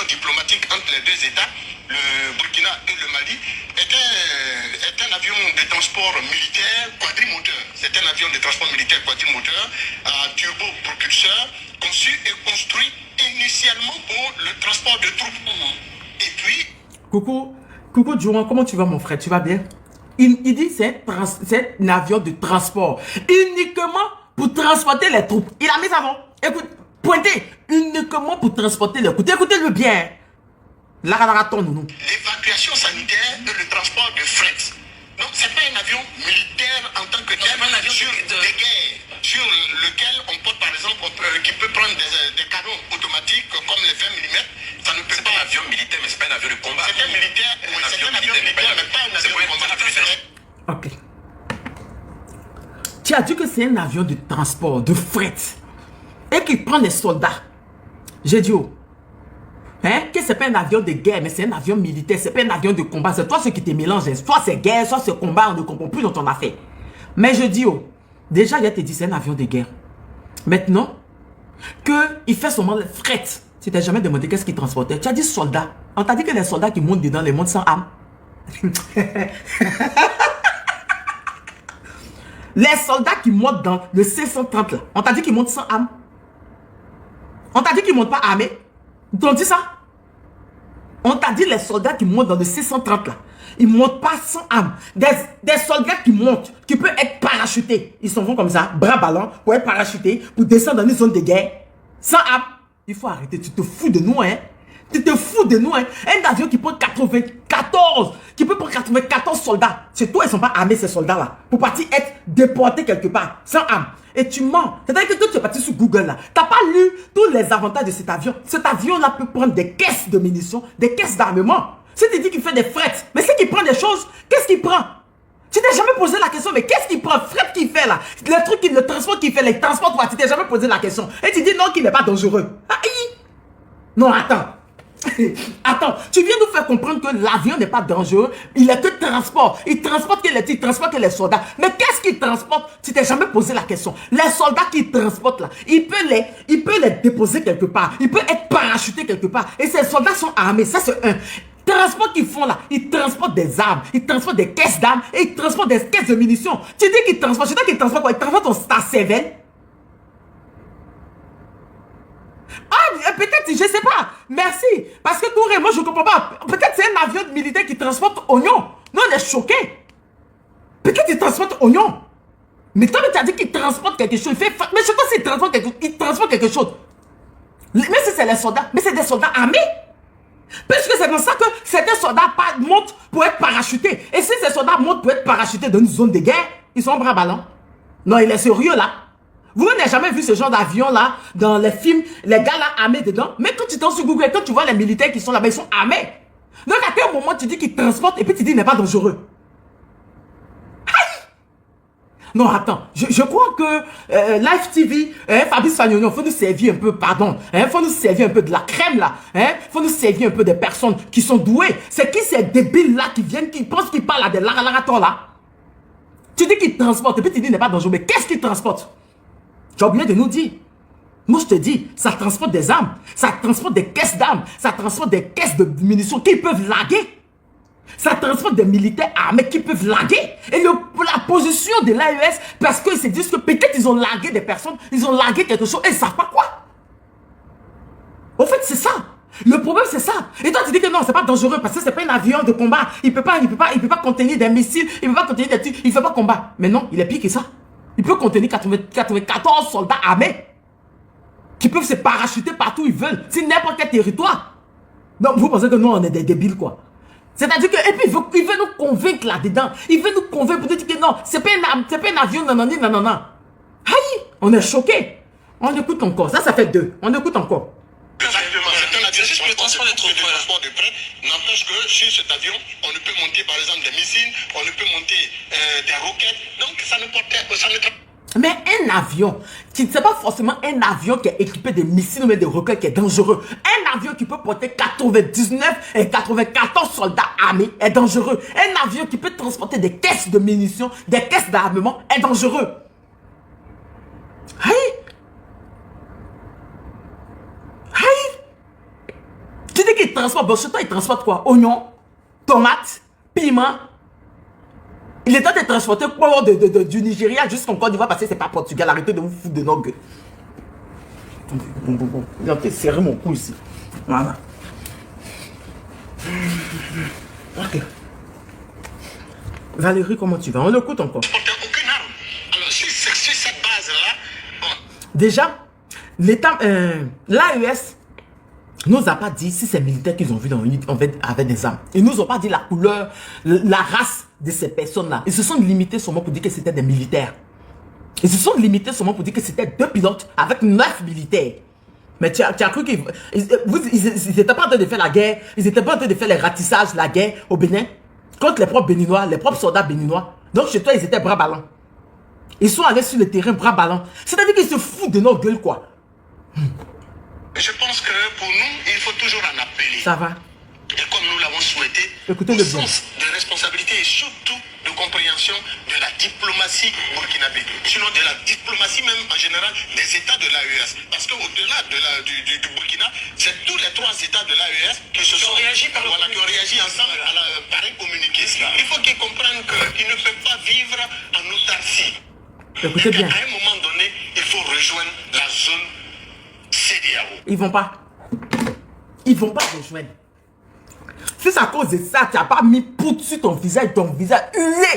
relations diplomatiques entre les deux États, le Burkina et le Mali, est un avion de transport militaire quadrimoteur. C'est un avion de transport militaire quadrimoteur à turbopropulseur conçu et construit initialement pour le transport de troupes. Et puis... Coucou Jouan, comment tu vas mon frère? Tu vas bien? Il dit c'est un avion de transport uniquement pour transporter les troupes. Il a mis avant. Écoute, pointez, uniquement pour transporter les troupes. Écoutez-le bien. L'évacuation sanitaire et le transport de fret. Donc c'est pas un avion militaire en tant que tel, un avion de guerre sur lequel on porte par exemple, qui peut prendre des canons automatiques comme les 20 mm. Ça ne peut pas. C'est un avion militaire, mais c'est pas un avion de combat. C'est un militaire, c'est un avion militaire, mais pas un avion de combat. Ok. Tu as dit que c'est un avion de transport, de fret, et qui prend les soldats. J'ai dit, oh, hein, que c'est pas un avion de guerre, mais c'est un avion militaire, c'est pas un avion de combat. C'est toi ce qui te mélange. Soit c'est guerre, soit c'est combat, on ne comprend plus dans ton affaire. Mais je dis, oh, déjà, il a te dit c'est un avion de guerre. Maintenant, qu'il fait seulement le fret. Tu t'es jamais demandé qu'est-ce qu'il transportait. Tu as dit soldats. On t'a dit que les soldats qui montent dedans, les montent sans âme. Les soldats qui montent dans le C-130 là, on t'a dit qu'ils montent sans âme. On t'a dit qu'ils montent pas armés. Ils t'ont dit ça? On t'a dit les soldats qui montent dans le C-130 là, ils montent pas sans âme. Des soldats qui montent, qui peuvent être parachutés. Ils s'en vont comme ça, bras ballants, pour être parachutés, pour descendre dans une zone de guerre. Sans âme. Il faut arrêter, tu te fous de nous, hein. Tu te fous de nous, hein. Un avion qui prend 94, qui peut prendre 94 soldats. C'est toi, ils ne sont pas armés, ces soldats-là, pour partir être déportés quelque part, sans âme. Et tu mens. C'est-à-dire que toi, tu es parti sur Google, là. Tu n'as pas lu tous les avantages de cet avion. Cet avion-là peut prendre des caisses de munitions, des caisses d'armement. Si tu dis qu'il fait des frettes, mais c'est qu'il prend des choses, qu'est-ce qu'il prend? Tu t'es jamais posé la question, mais qu'est-ce qu'il prend? Fret qu'il fait là? Le truc, le transport qu'il fait, les transports, tu t'es jamais posé la question. Et tu dis non, qu'il n'est pas dangereux. Aïe! Non, attends. Attends, tu viens nous faire comprendre que l'avion n'est pas dangereux. Il est que transport. Il transporte que les soldats. Mais qu'est-ce qu'il transporte? Tu t'es jamais posé la question. Les soldats qu'il transporte là, il peut les déposer quelque part. Il peut être parachuté quelque part. Et ces soldats sont armés. Ça, c'est un. Transport qu'ils font là, ils transportent des armes, ils transportent des caisses d'armes et ils transportent des caisses de munitions. Tu dis qu'ils transportent, tu dis qu'ils transportent quoi? Ils transportent ton Star 7. Ah, peut-être, je sais pas. Merci. Parce que Touré, moi je comprends pas. Peut-être c'est un avion militaire qui transporte oignons. Nous on est choqués. Peut-être qu'il transporte oignons. Mais toi, tu as dit qu'il transporte quelque chose. Mais je sais pas s'il transporte quelque chose. Mais si c'est les soldats, mais c'est des soldats armés. Parce que c'est dans ça que certains soldats montent pour être parachutés. Et si ces soldats montent pour être parachutés dans une zone de guerre, ils sont bras ballants. Non, il est sérieux là. Vous n'avez jamais vu ce genre d'avion là dans les films, les gars là armés dedans. Mais quand tu t'en sur Google, quand tu vois les militaires qui sont là-bas, ils sont armés. Donc à quel moment tu dis qu'ils transportent et puis tu dis qu'il n'est pas dangereux? Non, attends, je crois que Live TV, Fabrice Fagnoni, il faut nous servir un peu, pardon, il faut nous servir un peu de la crème là, il faut nous servir un peu des personnes qui sont douées. C'est qui ces débiles là qui viennent, qui pensent qu'ils parlent à des laralators là? Tu dis qu'ils transportent, et puis tu dis qu'il n'est pas dangereux, mais qu'est-ce qu'ils transportent? Tu as oublié de nous dire. Moi je te dis, ça transporte des armes, ça transporte des caisses d'armes, ça transporte des caisses de munitions qui peuvent laguer. Ça transporte des militaires armés qui peuvent laguer. Et la position de l'AES, parce qu'ils se disent que peut-être ils ont lagué des personnes, ils ont lagué quelque chose et ils ne savent pas quoi. En fait, c'est ça. Le problème, c'est ça. Et toi, tu dis que non, c'est pas dangereux parce que c'est pas un avion de combat. Il peut pas contenir des missiles, il peut pas contenir des trucs, il ne fait pas combat. Mais non, il est pire que ça. Il peut contenir 94 soldats armés qui peuvent se parachuter partout où ils veulent, sur n'importe quel territoire. Donc, vous pensez que nous, on est des débiles, quoi. C'est-à-dire que, et puis il veut nous convaincre là-dedans. Il veut nous convaincre pour nous dire que non, c'est pas un avion, non. Aïe, on est choqués. On écoute encore. Ça fait 2. On écoute encore. Exactement, c'est un avion juste le transport de prêt. N'empêche que sur cet avion, on ne peut monter par exemple des missiles, on ne peut monter des roquettes. Donc ça ne porte. Mais un avion, c'est pas forcément un avion qui est équipé de missiles ou de roquettes qui est dangereux. Un avion qui peut porter 99 et 94 soldats armés est dangereux. Un avion qui peut transporter des caisses de munitions, des caisses d'armement est dangereux. Aïe! Tu dis transporte, bon, chez toi, il transporte quoi? Oignons, tomates, piments. Il est en train de transporter quoi du Nigeria jusqu'en Côte d'Ivoire parce que c'est pas Portugal. Arrêtez de vous foutre de nos gueules. Bon. Il a fait serrer mon cou ici. Voilà. Ok. Valérie, comment tu vas? On l'écoute encore. Aucune arme. Alors, si c'est sur cette base-là, bon. Déjà, l'État, l'AES nous a pas dit si c'est militaires qu'ils ont vu avec des armes. Ils nous ont pas dit la couleur, la race de ces personnes-là. Ils se sont limités seulement pour dire que c'était des militaires. Ils se sont limités seulement pour dire que c'était 2 pilotes avec 9 militaires. Mais tu as cru qu'ils n'étaient pas en train de faire la guerre, ils n'étaient pas en train de faire les ratissages, la guerre au Bénin, contre les propres Béninois, les propres soldats béninois. Donc chez toi, ils étaient bras ballants. Ils sont allés sur le terrain bras ballants. C'est-à-dire qu'ils se foutent de nos gueules, quoi. Je pense que pour nous, il faut toujours en appeler. Ça va. Et comme nous l'avons souhaité, Écoutez-le au bien. sens de responsabilité et surtout de compréhension de la diplomatie burkinabé. Sinon de la diplomatie même en général des États de l'AES. Parce qu'au-delà du Burkina, c'est tous les 3 États de l'AES qui se sont réagi qui ont réagi ensemble par un communiqué. Il faut qu'ils comprennent qu'ils ne peuvent pas vivre en autarcie. Écoutez bien. À un moment donné, il faut rejoindre la zone CEDEAO. Ils vont pas. Ils vont pas rejoindre. Si c'est à cause de ça, tu n'as pas mis poudre sur ton visage huilé.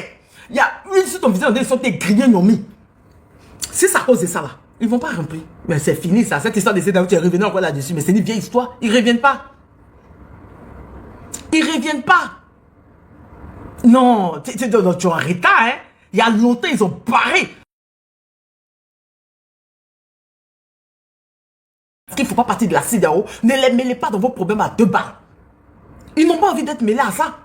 Il y a huile sur ton visage, ils sont tes grillés non mis. Si c'est à cause de ça là, ils vont pas remplir. Mais c'est fini ça, cette histoire de CEDEAO, tu es revenu encore là-dessus. Mais c'est une vieille histoire, ils reviennent pas. Ils reviennent pas. Non, tu es en retard, hein. Il y a longtemps, ils ont barré. Parce qu'il ne faut pas partir de la CEDEAO. Ne les mêlez pas dans vos problèmes à 2 balles. Ils n'ont pas envie d'être mêlés à ça.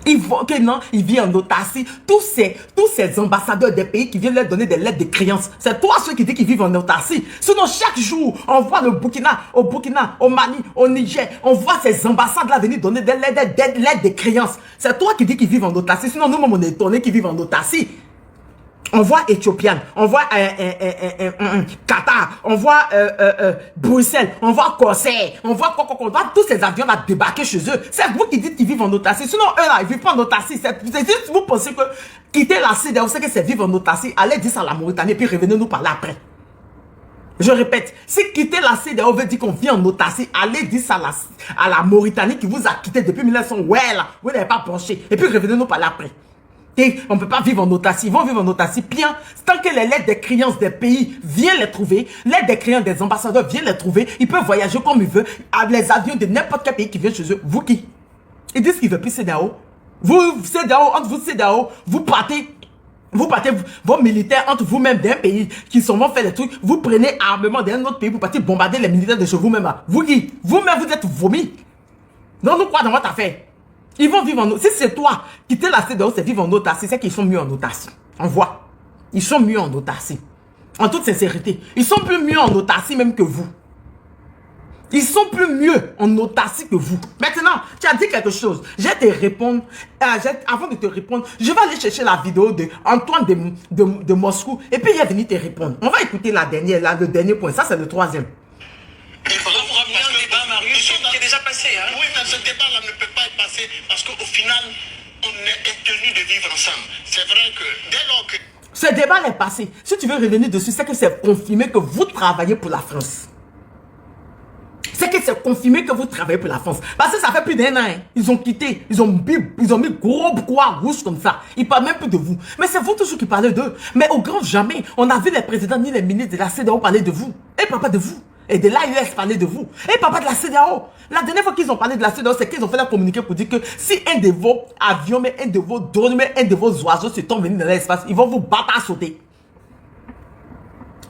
Ils vont que non, ils vivent en autarcie. Tous ces ambassadeurs des pays qui viennent leur donner des lettres de créance. C'est toi ceux qui disent qu'ils vivent en autarcie. Sinon, chaque jour, on voit au Burkina, au Mali, au Niger, on voit ces ambassades-là venir donner des lettres de créance. C'est toi qui dis qu'ils vivent en autarcie. Sinon, nous-mêmes, on est étonnés qu'ils vivent en autarcie. On voit Éthiopienne, on voit Qatar, on voit Bruxelles, on voit Corsair, on voit tous ces avions là débarquer chez eux. C'est vous qui dites qu'ils vivent en autarcie. Sinon, eux là, ils vivent pas en autarcie. C'est juste vous pensez que quitter la CEDEAO, c'est que c'est vivre en autarcie. Allez dire ça à la Mauritanie et puis revenez nous parler après. Je répète, si quitter la CEDEAO veut dire qu'on vit en autarcie, allez dire ça à la Mauritanie qui vous a quitté depuis 1900. Ouais là, vous n'avez pas penché. Et puis revenez nous parler après. Et on ne peut pas vivre en autarcie. Ils vont vivre en autarcie bien. Tant que les lettres de créance des pays viennent les trouver, les lettres de créance des ambassadeurs viennent les trouver, ils peuvent voyager comme ils veulent, avec les avions de n'importe quel pays qui vient chez eux. Vous qui? Ils disent qu'ils ne veulent plus CEDEAO. Vous, CEDEAO, entre vous, CEDEAO, vous partez vos militaires entre vous-même d'un pays qui sont fait les trucs, vous prenez armement d'un autre pays, vous partez bombarder les militaires de chez vous-même. Vous qui? Vous-même, vous êtes vomis. Donc nous croyons dans votre affaire. Ils vont vivre en autarcie. Si c'est toi, quitter la CEDEAO, c'est vivre en autarcie. C'est qu'ils sont mieux en autarcie. On voit. Ils sont mieux en autarcie. En toute sincérité. Ils sont plus mieux en autarcie même que vous. Ils sont plus mieux en autarcie que vous. Maintenant, tu as dit quelque chose. Je vais te répondre. Avant de te répondre, je vais aller chercher la vidéo de Antoine de Moscou. Et puis, il va venir te répondre. On va écouter la dernière, là, le dernier point. Ça, c'est le 3e. Il faudra vous ramener un débat, Marius, qui est déjà passé. Hein? Oui, mais ce débat-là ne peut pas être passé parce qu'au final, on est tenu de vivre ensemble. C'est vrai que dès lors que... Ce débat est passé. Si tu veux revenir dessus, c'est que c'est confirmé que vous travaillez pour la France. C'est que c'est confirmé que vous travaillez pour la France. Parce que ça fait plus d'1 an. Hein. Ils ont quitté. Ils ont mis gros croix rouge comme ça. Ils parlent même plus de vous. Mais c'est vous toujours qui parlez d'eux. Mais au grand jamais, on n'a vu les présidents ni les ministres de la CEDEAO parler de vous. Et papa de vous. Et de l'AES parler de vous. Et papa de la CEDEAO. La dernière fois qu'ils ont parlé de la CEDEAO, c'est qu'ils ont fait la communiqué pour dire que si un de vos avions, mais un de vos drones, mais un de vos oiseaux se tombe venir dans l'espace, ils vont vous battre à sauter.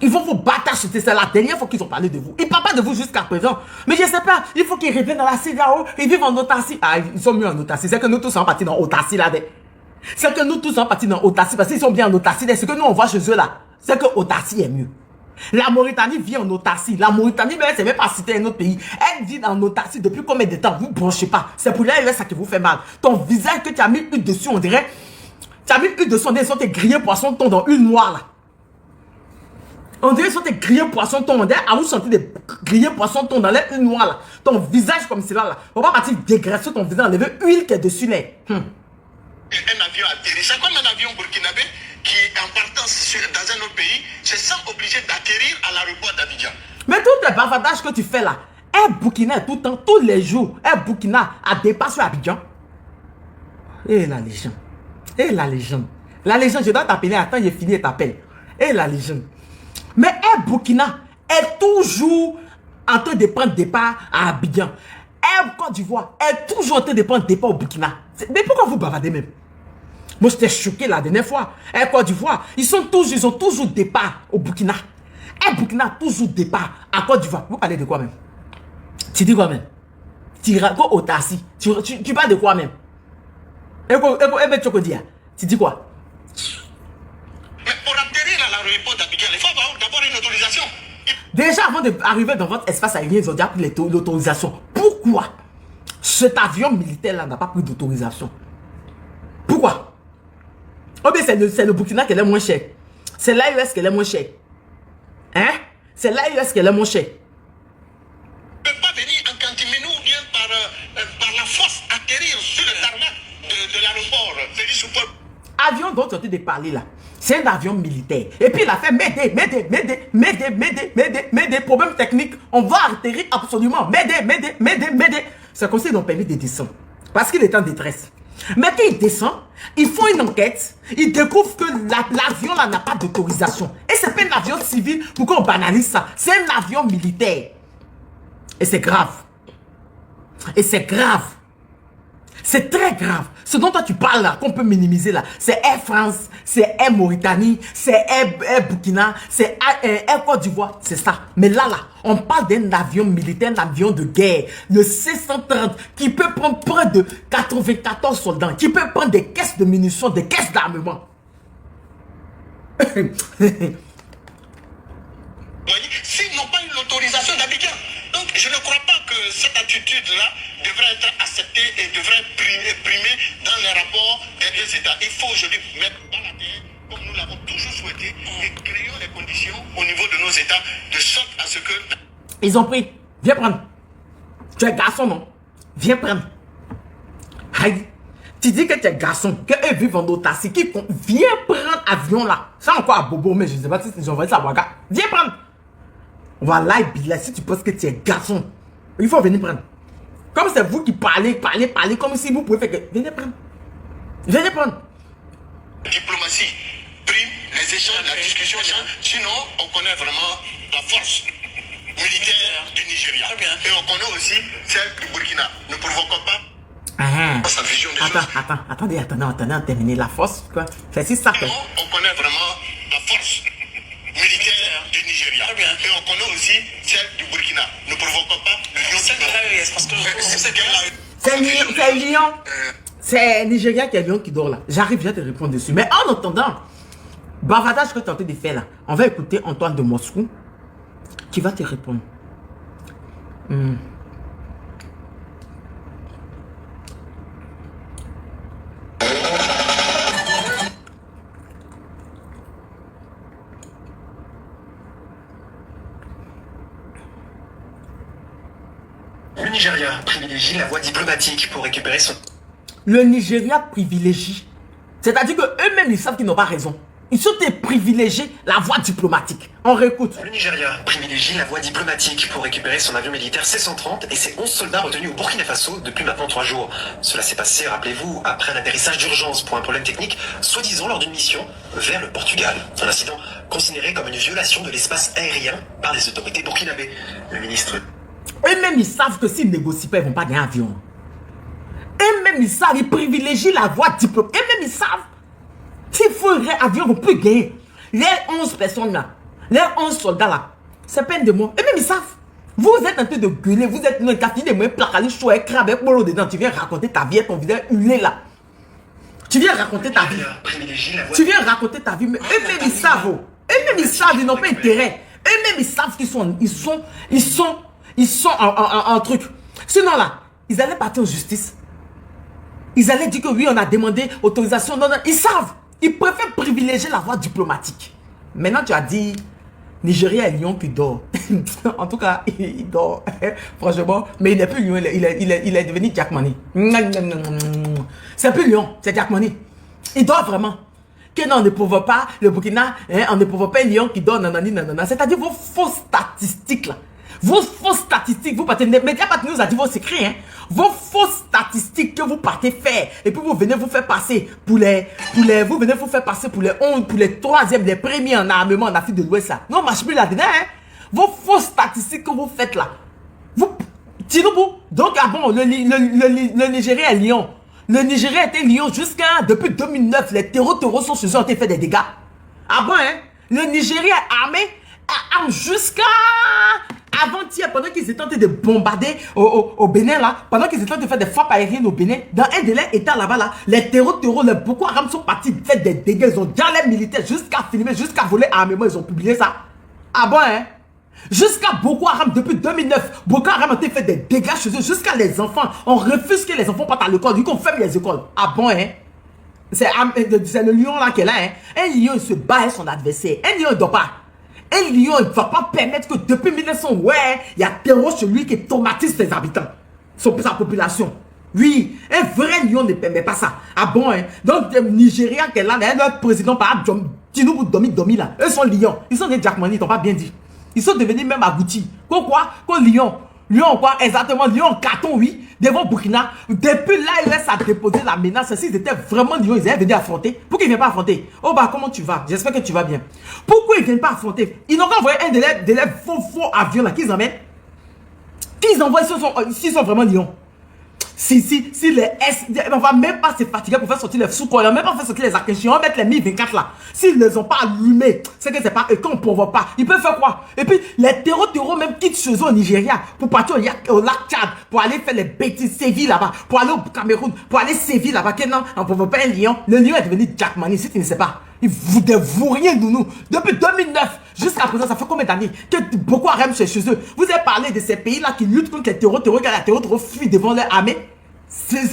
Ils vont vous battre à sauter. C'est la dernière fois qu'ils ont parlé de vous. Ils ne parlent pas de vous jusqu'à présent. Mais je ne sais pas. Il faut qu'ils reviennent dans la CEDEAO. Ils vivent en autarcie. Ah, ils sont mieux en autarcie. C'est que nous tous sommes partis dans autarcie là. C'est que nous tous sommes partis dans autarcie parce qu'ils sont bien en autarcie. C'est que nous on voit chez eux là. C'est que autarcie est mieux. La Mauritanie vit en autarcie. La Mauritanie, mais elle ne sait même pas citer un autre pays. Elle vit en autarcie depuis combien de temps? Vous ne branchez pas. C'est pour l'AES ça qui vous fait mal. Ton visage que tu as mis huile dessus, on dirait. Tu as mis huile dessus, on dirait que tu as grillé poisson ton dans une noire là. On dirait que tu grillé poisson thon. On dirait à vous sentir des grillés poisson thon dans l'air noir là. Ton visage comme cela là. On va partir dégraisser ton visage, enlever l'huile qui est dessus là. Un avion atterrit. C'est comme un avion burkinabé qui est en partance dans un autre pays, se sent obligé d'atterrir à l'aéroport d'Abidjan. Mais tous les bavardages que tu fais là, un Burkina tout le temps, tous les jours, un Burkina a dépassé Abidjan. Et la légende. Et la légende. La légende, je dois t'appeler. Attends, j'ai fini et t'appelle. Et la légende. Mais un Burkina est toujours en train de prendre départ à Abidjan. Un Côte d'Ivoire est toujours en train de prendre départ au Burkina. Mais pourquoi vous bavardez même? Moi, j'étais choqué la dernière fois. Un Côte d'Ivoire, ils ont toujours départ au Burkina. Un Burkina toujours départ à Côte d'Ivoire. Vous parlez de quoi même? Tu dis quoi même? Tu racontes au tassi. Tu parles de quoi même? Tu dis quoi? Mais pour atterrir à l'aéroport d'Abidjan, il faut avoir d'abord une autorisation. Déjà, avant d'arriver dans votre espace aérien, ils ont déjà pris l'autorisation. Pourquoi cet avion militaire-là n'a pas pris d'autorisation? Pourquoi? Oh bien, c'est le Burkina qui est le moins cher. C'est l'AES qui est le moins cher. Hein? C'est l'AES qui est le moins cher. Ne peut pas venir en cantimène ou bien par la force atterrir sur le tarmac de l'aéroport. Félix Soupol. Avion dont tu es en train de parler là, c'est un avion militaire. Et puis il a fait m'aider, problème technique. On va atterrir absolument. M'aider. C'est comme ça qu'ils ont permis de descendre. Parce qu'il est en détresse. Mais quand il descend, ils font une enquête. Ils découvrent que l'avion là n'a pas d'autorisation. Et c'est pas un avion civil pour qu'on banalise ça. C'est un avion militaire. Et c'est grave. Et c'est grave. C'est très grave. Ce dont toi tu parles là, qu'on peut minimiser là, c'est Air France, c'est Air Mauritanie, c'est Air Burkina, c'est Air Côte d'Ivoire, c'est ça. Mais là, on parle d'un avion militaire, un avion de guerre, le C-130, qui peut prendre près de 94 soldats, qui peut prendre des caisses de munitions, des caisses d'armement. S'ils n'ont pas eu l'autorisation d'Abidjan. Donc, je ne crois pas que cette attitude-là devrait être acceptée et devrait primer dans les rapports des deux États. Il faut aujourd'hui mettre dans la terre, comme nous l'avons toujours souhaité, et créons les conditions au niveau de nos États, de sorte à ce que... Ils ont pris. Viens prendre. Tu es garçon, non? Viens prendre. Aïe. Tu dis que tu es garçon, qu'eux vivent en autarcie, qui viens prendre avion là. Ça encore à Bobo, mais je ne sais pas si j'ai envoyé ça à Ouaga. Viens prendre. Voilà, si tu penses que tu es garçon, il faut venir prendre. Comme c'est vous qui parlez, comme si vous pouvez faire que... Venez prendre. Venez prendre. Diplomatie prime les échanges, la discussion. Sinon, on connaît vraiment la force militaire du Nigeria. Et on connaît aussi celle du Burkina. Ne provoquons pas sa vision des choses. Attendez, on termine la force, quoi. C'est si ça. Sinon, on connaît vraiment la force militaire du Nigeria. Et on connaît aussi celle du Burkina. Ne provoquons pas c'est Lyon. C'est Nigeria qui est Lyon qui dort là. J'arrive, je vais te répondre dessus. Mais en attendant, bavardage que tu es en train de faire là, on va écouter Antoine de Moscou qui va te répondre. Le Nigeria privilégie la voie diplomatique pour récupérer son... Le Nigeria privilégie. C'est-à-dire qu'eux-mêmes, ils savent qu'ils n'ont pas raison. Ils sont privilégiés la voie diplomatique. On réécoute. Le Nigeria privilégie la voie diplomatique pour récupérer son avion militaire C-130 et ses 11 soldats retenus au Burkina Faso depuis maintenant 3 jours. Cela s'est passé, rappelez-vous, après un atterrissage d'urgence pour un problème technique, soi-disant lors d'une mission vers le Portugal. Un incident considéré comme une violation de l'espace aérien par les autorités burkinabées. Le ministre... Eux-mêmes, ils savent que s'ils négocient pas, ils ne vont pas gagner un avion. Eux-mêmes, ils savent, ils privilégient la voie diplomatique. Eux-mêmes, ils savent. S'il faut un avion, on peut gagner. Les 11 personnes là, les 11 soldats là, c'est peine de moi. Eux-mêmes, ils savent. Vous êtes en train de gueuler, vous êtes une café de moyens placalés, chaud, crabe, avec polo dedans. Tu viens raconter ta vie, ton visage huilé là. Tu viens raconter ta vie. Tu viens raconter ta vie, mais eux-mêmes, ils savent. Eux-mêmes, ils savent, ils n'ont pas intérêt. Eux-mêmes, ils savent qu'ils sont en truc. Sinon là, ils allaient partir en justice. Ils allaient dire que oui, on a demandé autorisation. Non, non, ils savent. Ils préfèrent privilégier la voie diplomatique. Maintenant, tu as dit Nigeria est lion qui dort. En tout cas, il dort. Franchement, mais il n'est plus lion, il est devenu Jack Money. C'est plus lion, c'est Jack Money. Il dort vraiment. Que non, on ne provoque pas le Burkina, hein, on ne provoque pas un lion qui dort, nanani, nanana. C'est-à-dire vos fausses statistiques là. Vos fausses statistiques, vous partez, Mediapart nous a dit vos secrets, hein. Vos fausses statistiques que vous partez faire, et puis vous venez vous faire passer pour les 11, pour les troisièmes, les premiers en armement en Afrique de l'Ouest là. Non, marche plus là-dedans, hein. Vos fausses statistiques que vous faites là. Vous, Tinubu, donc, ah bon, le Nigeria est lion. Le Nigeria était lion depuis 2009, les terreaux sont chez eux, ont été fait des dégâts. Ah bon, hein? Le Nigeria est armé jusqu'à avant-hier, pendant qu'ils étaient en train de bombarder au Bénin, là, pendant qu'ils étaient en train de faire des frappes aériennes au Bénin, dans un délai état là-bas, là, les terreaux, les Boko Haram sont partis faire des dégâts. Ils ont déjà les militaires jusqu'à filmer, jusqu'à voler armement, ils ont publié ça. Ah bon, hein? Jusqu'à Boko Haram, depuis 2009, Boko Haram a fait des dégâts chez eux, jusqu'à les enfants. On refuse que les enfants partent à l'école, du coup on ferme les écoles. Ah bon, hein? C'est le lion là qui est là, hein? Un lion, il se bat avec son adversaire. Un lion, il ne dort pas. Un lion, il ne va pas permettre que depuis 1900, ouais, il y a terreau chez lui qui traumatise ses habitants, sa population. Oui, un vrai lion ne permet pas ça. Ah bon, hein? Donc, le Nigeria qui est là, notre président, par exemple, Tinubu Domi là, eux sont lions. Ils sont des Jack Money, ils n'ont pas bien dit. Ils sont devenus même aboutis. Quoi? Lyon. Lyon quoi? Exactement. Lyon carton, oui. Devant Burkina. Depuis là, il reste à déposer la menace. S'ils étaient vraiment Lyon, ils allaient venir affronter. Pourquoi ils ne viennent pas affronter? Oh bah, comment tu vas? J'espère que tu vas bien. Pourquoi ils ne viennent pas affronter? Ils n'ont qu'à envoyer un des faux avions là qu'ils emmènent. Qu'ils envoient s'ils sont vraiment Lyon. Si les S, on va même pas se fatiguer pour faire sortir les sous-corps, on va même pas faire sortir les Akenshiens, on va mettre les Mi-24 là. S'ils ne les ont pas allumés, c'est que c'est pas eux, qu'on ne provoque pas. Ils peuvent faire quoi? Et puis, les terreaux même quittent chez eux au Nigeria pour partir au lac Tchad, pour aller faire les bêtises, sévier là-bas, pour aller au Cameroun, pour aller sévir là-bas. Que non, on ne provoque pas un lion. Le lion est devenu Jack Money, si tu ne sais pas. Vous dévouez rien de nous. Depuis 2009 jusqu'à présent, ça fait combien d'années que Boko Haram chez eux? Vous avez parlé de ces pays-là qui luttent contre les terreaux, quand les terreaux fuient devant leur armée.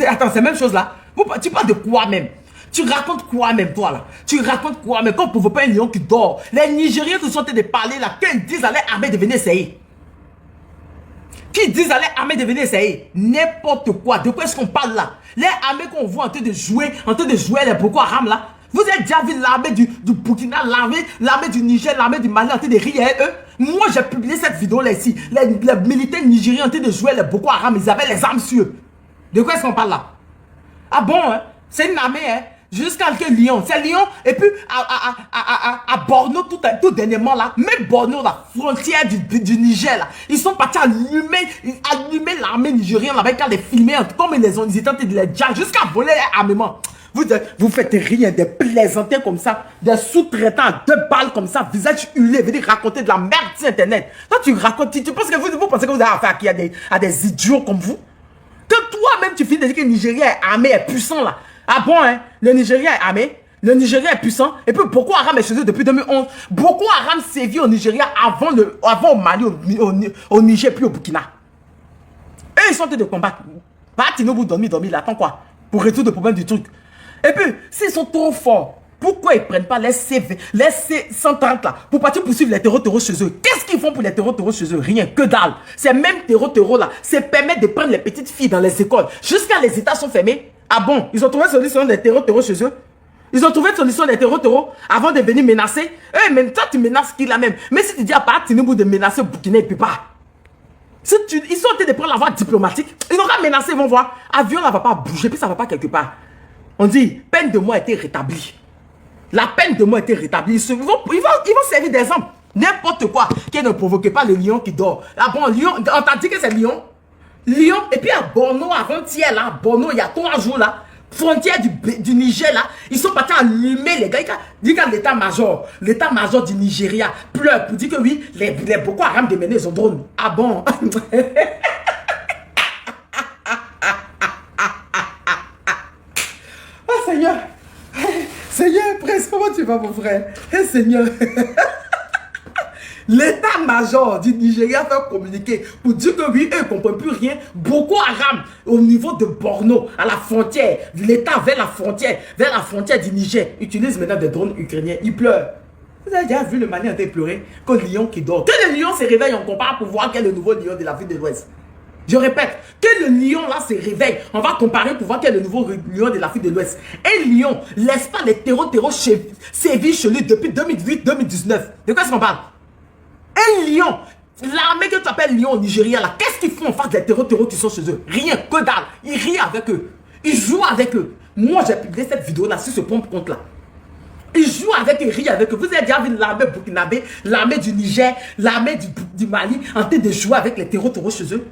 Attends, c'est la même chose là. Tu parles de quoi même? Tu racontes quoi même toi là? Tu racontes quoi même? Quand on ne provoque pas un lion qui dort, les Nigériens qui sont en train de parler là, qu'ils disent à leur armée de venir essayer. Qui disent à leur armée de venir essayer. N'importe quoi. De quoi est-ce qu'on parle là? Les armées qu'on voit en train de jouer les Boko Haram là. Vous avez déjà vu l'armée du Burkina, l'armée du Niger, l'armée du Mali en train de rire eux? Moi j'ai publié cette vidéo là ici. Les militaires nigériens en train de jouer les Boko Haram, ils avaient les armes sur eux. De quoi est-ce qu'on parle là? Ah bon, hein? C'est une armée, hein? Jusqu'à quel Lyon? C'est Lyon. Et puis, à Borno, tout dernièrement là, même Borno, la frontière du Niger là, ils sont partis allumer l'armée nigérienne là, avec les filmer, comme ils étaient en train de les dire, jusqu'à voler l'armement. Vous faites rien, des plaisanteries comme ça, des sous-traitants à 2 balles comme ça, visage hulé, venir raconter de la merde sur Internet. Toi, tu racontes, tu penses que vous pensez que vous avez affaire à des idiots comme vous? Que toi-même, tu finis de dire que le Nigeria est armé, est puissant là. Ah bon, hein? Le Nigeria est armé, le Nigeria est puissant, et puis Boko Haram est chez eux depuis 2011. Boko Haram sévit au Nigeria avant au Mali, au Niger, puis au Burkina. Eux, ils sont en train de combattre. Pas Tinubu dormir là, attends quoi? Pour résoudre le problème du truc. Et puis, s'ils sont trop forts, pourquoi ils ne prennent pas les C130 là pour partir poursuivre les terreaux chez eux? Qu'est-ce qu'ils font pour les terreaux chez eux? Rien, que dalle. Ces mêmes terreaux là, c'est permettre de prendre les petites filles dans les écoles. Jusqu'à les États sont fermés. Ah bon? Ils ont trouvé une solution des terreaux chez eux? Ils ont trouvé une solution des terreaux avant de venir menacer? Même toi, tu menaces qui là même? Mais si tu dis à part Tinubu de menacer Burkina, il ne peut pas. Ils sont en train de prendre la voie diplomatique. Ils n'ont pas menacé, ils vont voir. Avion là va pas bouger, puis ça va pas quelque part. On dit, peine de mort a été rétablie. La peine de mort a été rétablie. Ils vont servir d'exemple. N'importe quoi qui ne provoque pas le lion qui dort. Ah bon, lion, on t'a dit que c'est lion? Lion, et puis à Borno, avant-hier là, Borno, il y a 3 jours là, frontière du Niger là, ils sont partis allumer les gars. Ils disent que l'état-major du Nigeria pleure pour dire que oui, les Boko Haram démenés, ils ont drone. Ah bon? Seigneur, Seigneur, presque, comment tu vas mon frère? Seigneur, l'état-major du Nigeria fait communiquer pour dire que oui, eux ne comprennent plus rien. Boko Haram, au niveau de Borno, à la frontière, l'état vers la frontière du Niger, utilise maintenant des drones ukrainiens. Ils pleurent. Vous avez déjà vu le Mali en train de pleurer que le lion qui dort. Que le lion se réveille encore pas pour voir quel est le nouveau lion de l'Afrique de l'Ouest. Je répète, que le lion là se réveille. On va comparer pour voir quel est le nouveau lion de l'Afrique de l'Ouest. Un lion, laisse pas les terreaux sévir chez lui depuis 2018-2019. De quoi est-ce qu'on parle? Un lion, l'armée que tu appelles lion au Nigeria là, qu'est-ce qu'ils font en face des terreaux qui sont chez eux? Rien, que dalle. Ils rient avec eux. Ils jouent avec eux. Moi j'ai publié cette vidéo là sur ce compte là. Ils jouent avec eux, ils rient avec eux. Vous avez déjà vu l'armée burkinabé, l'armée du Niger, l'armée du Mali en train de jouer avec les terreaux chez eux?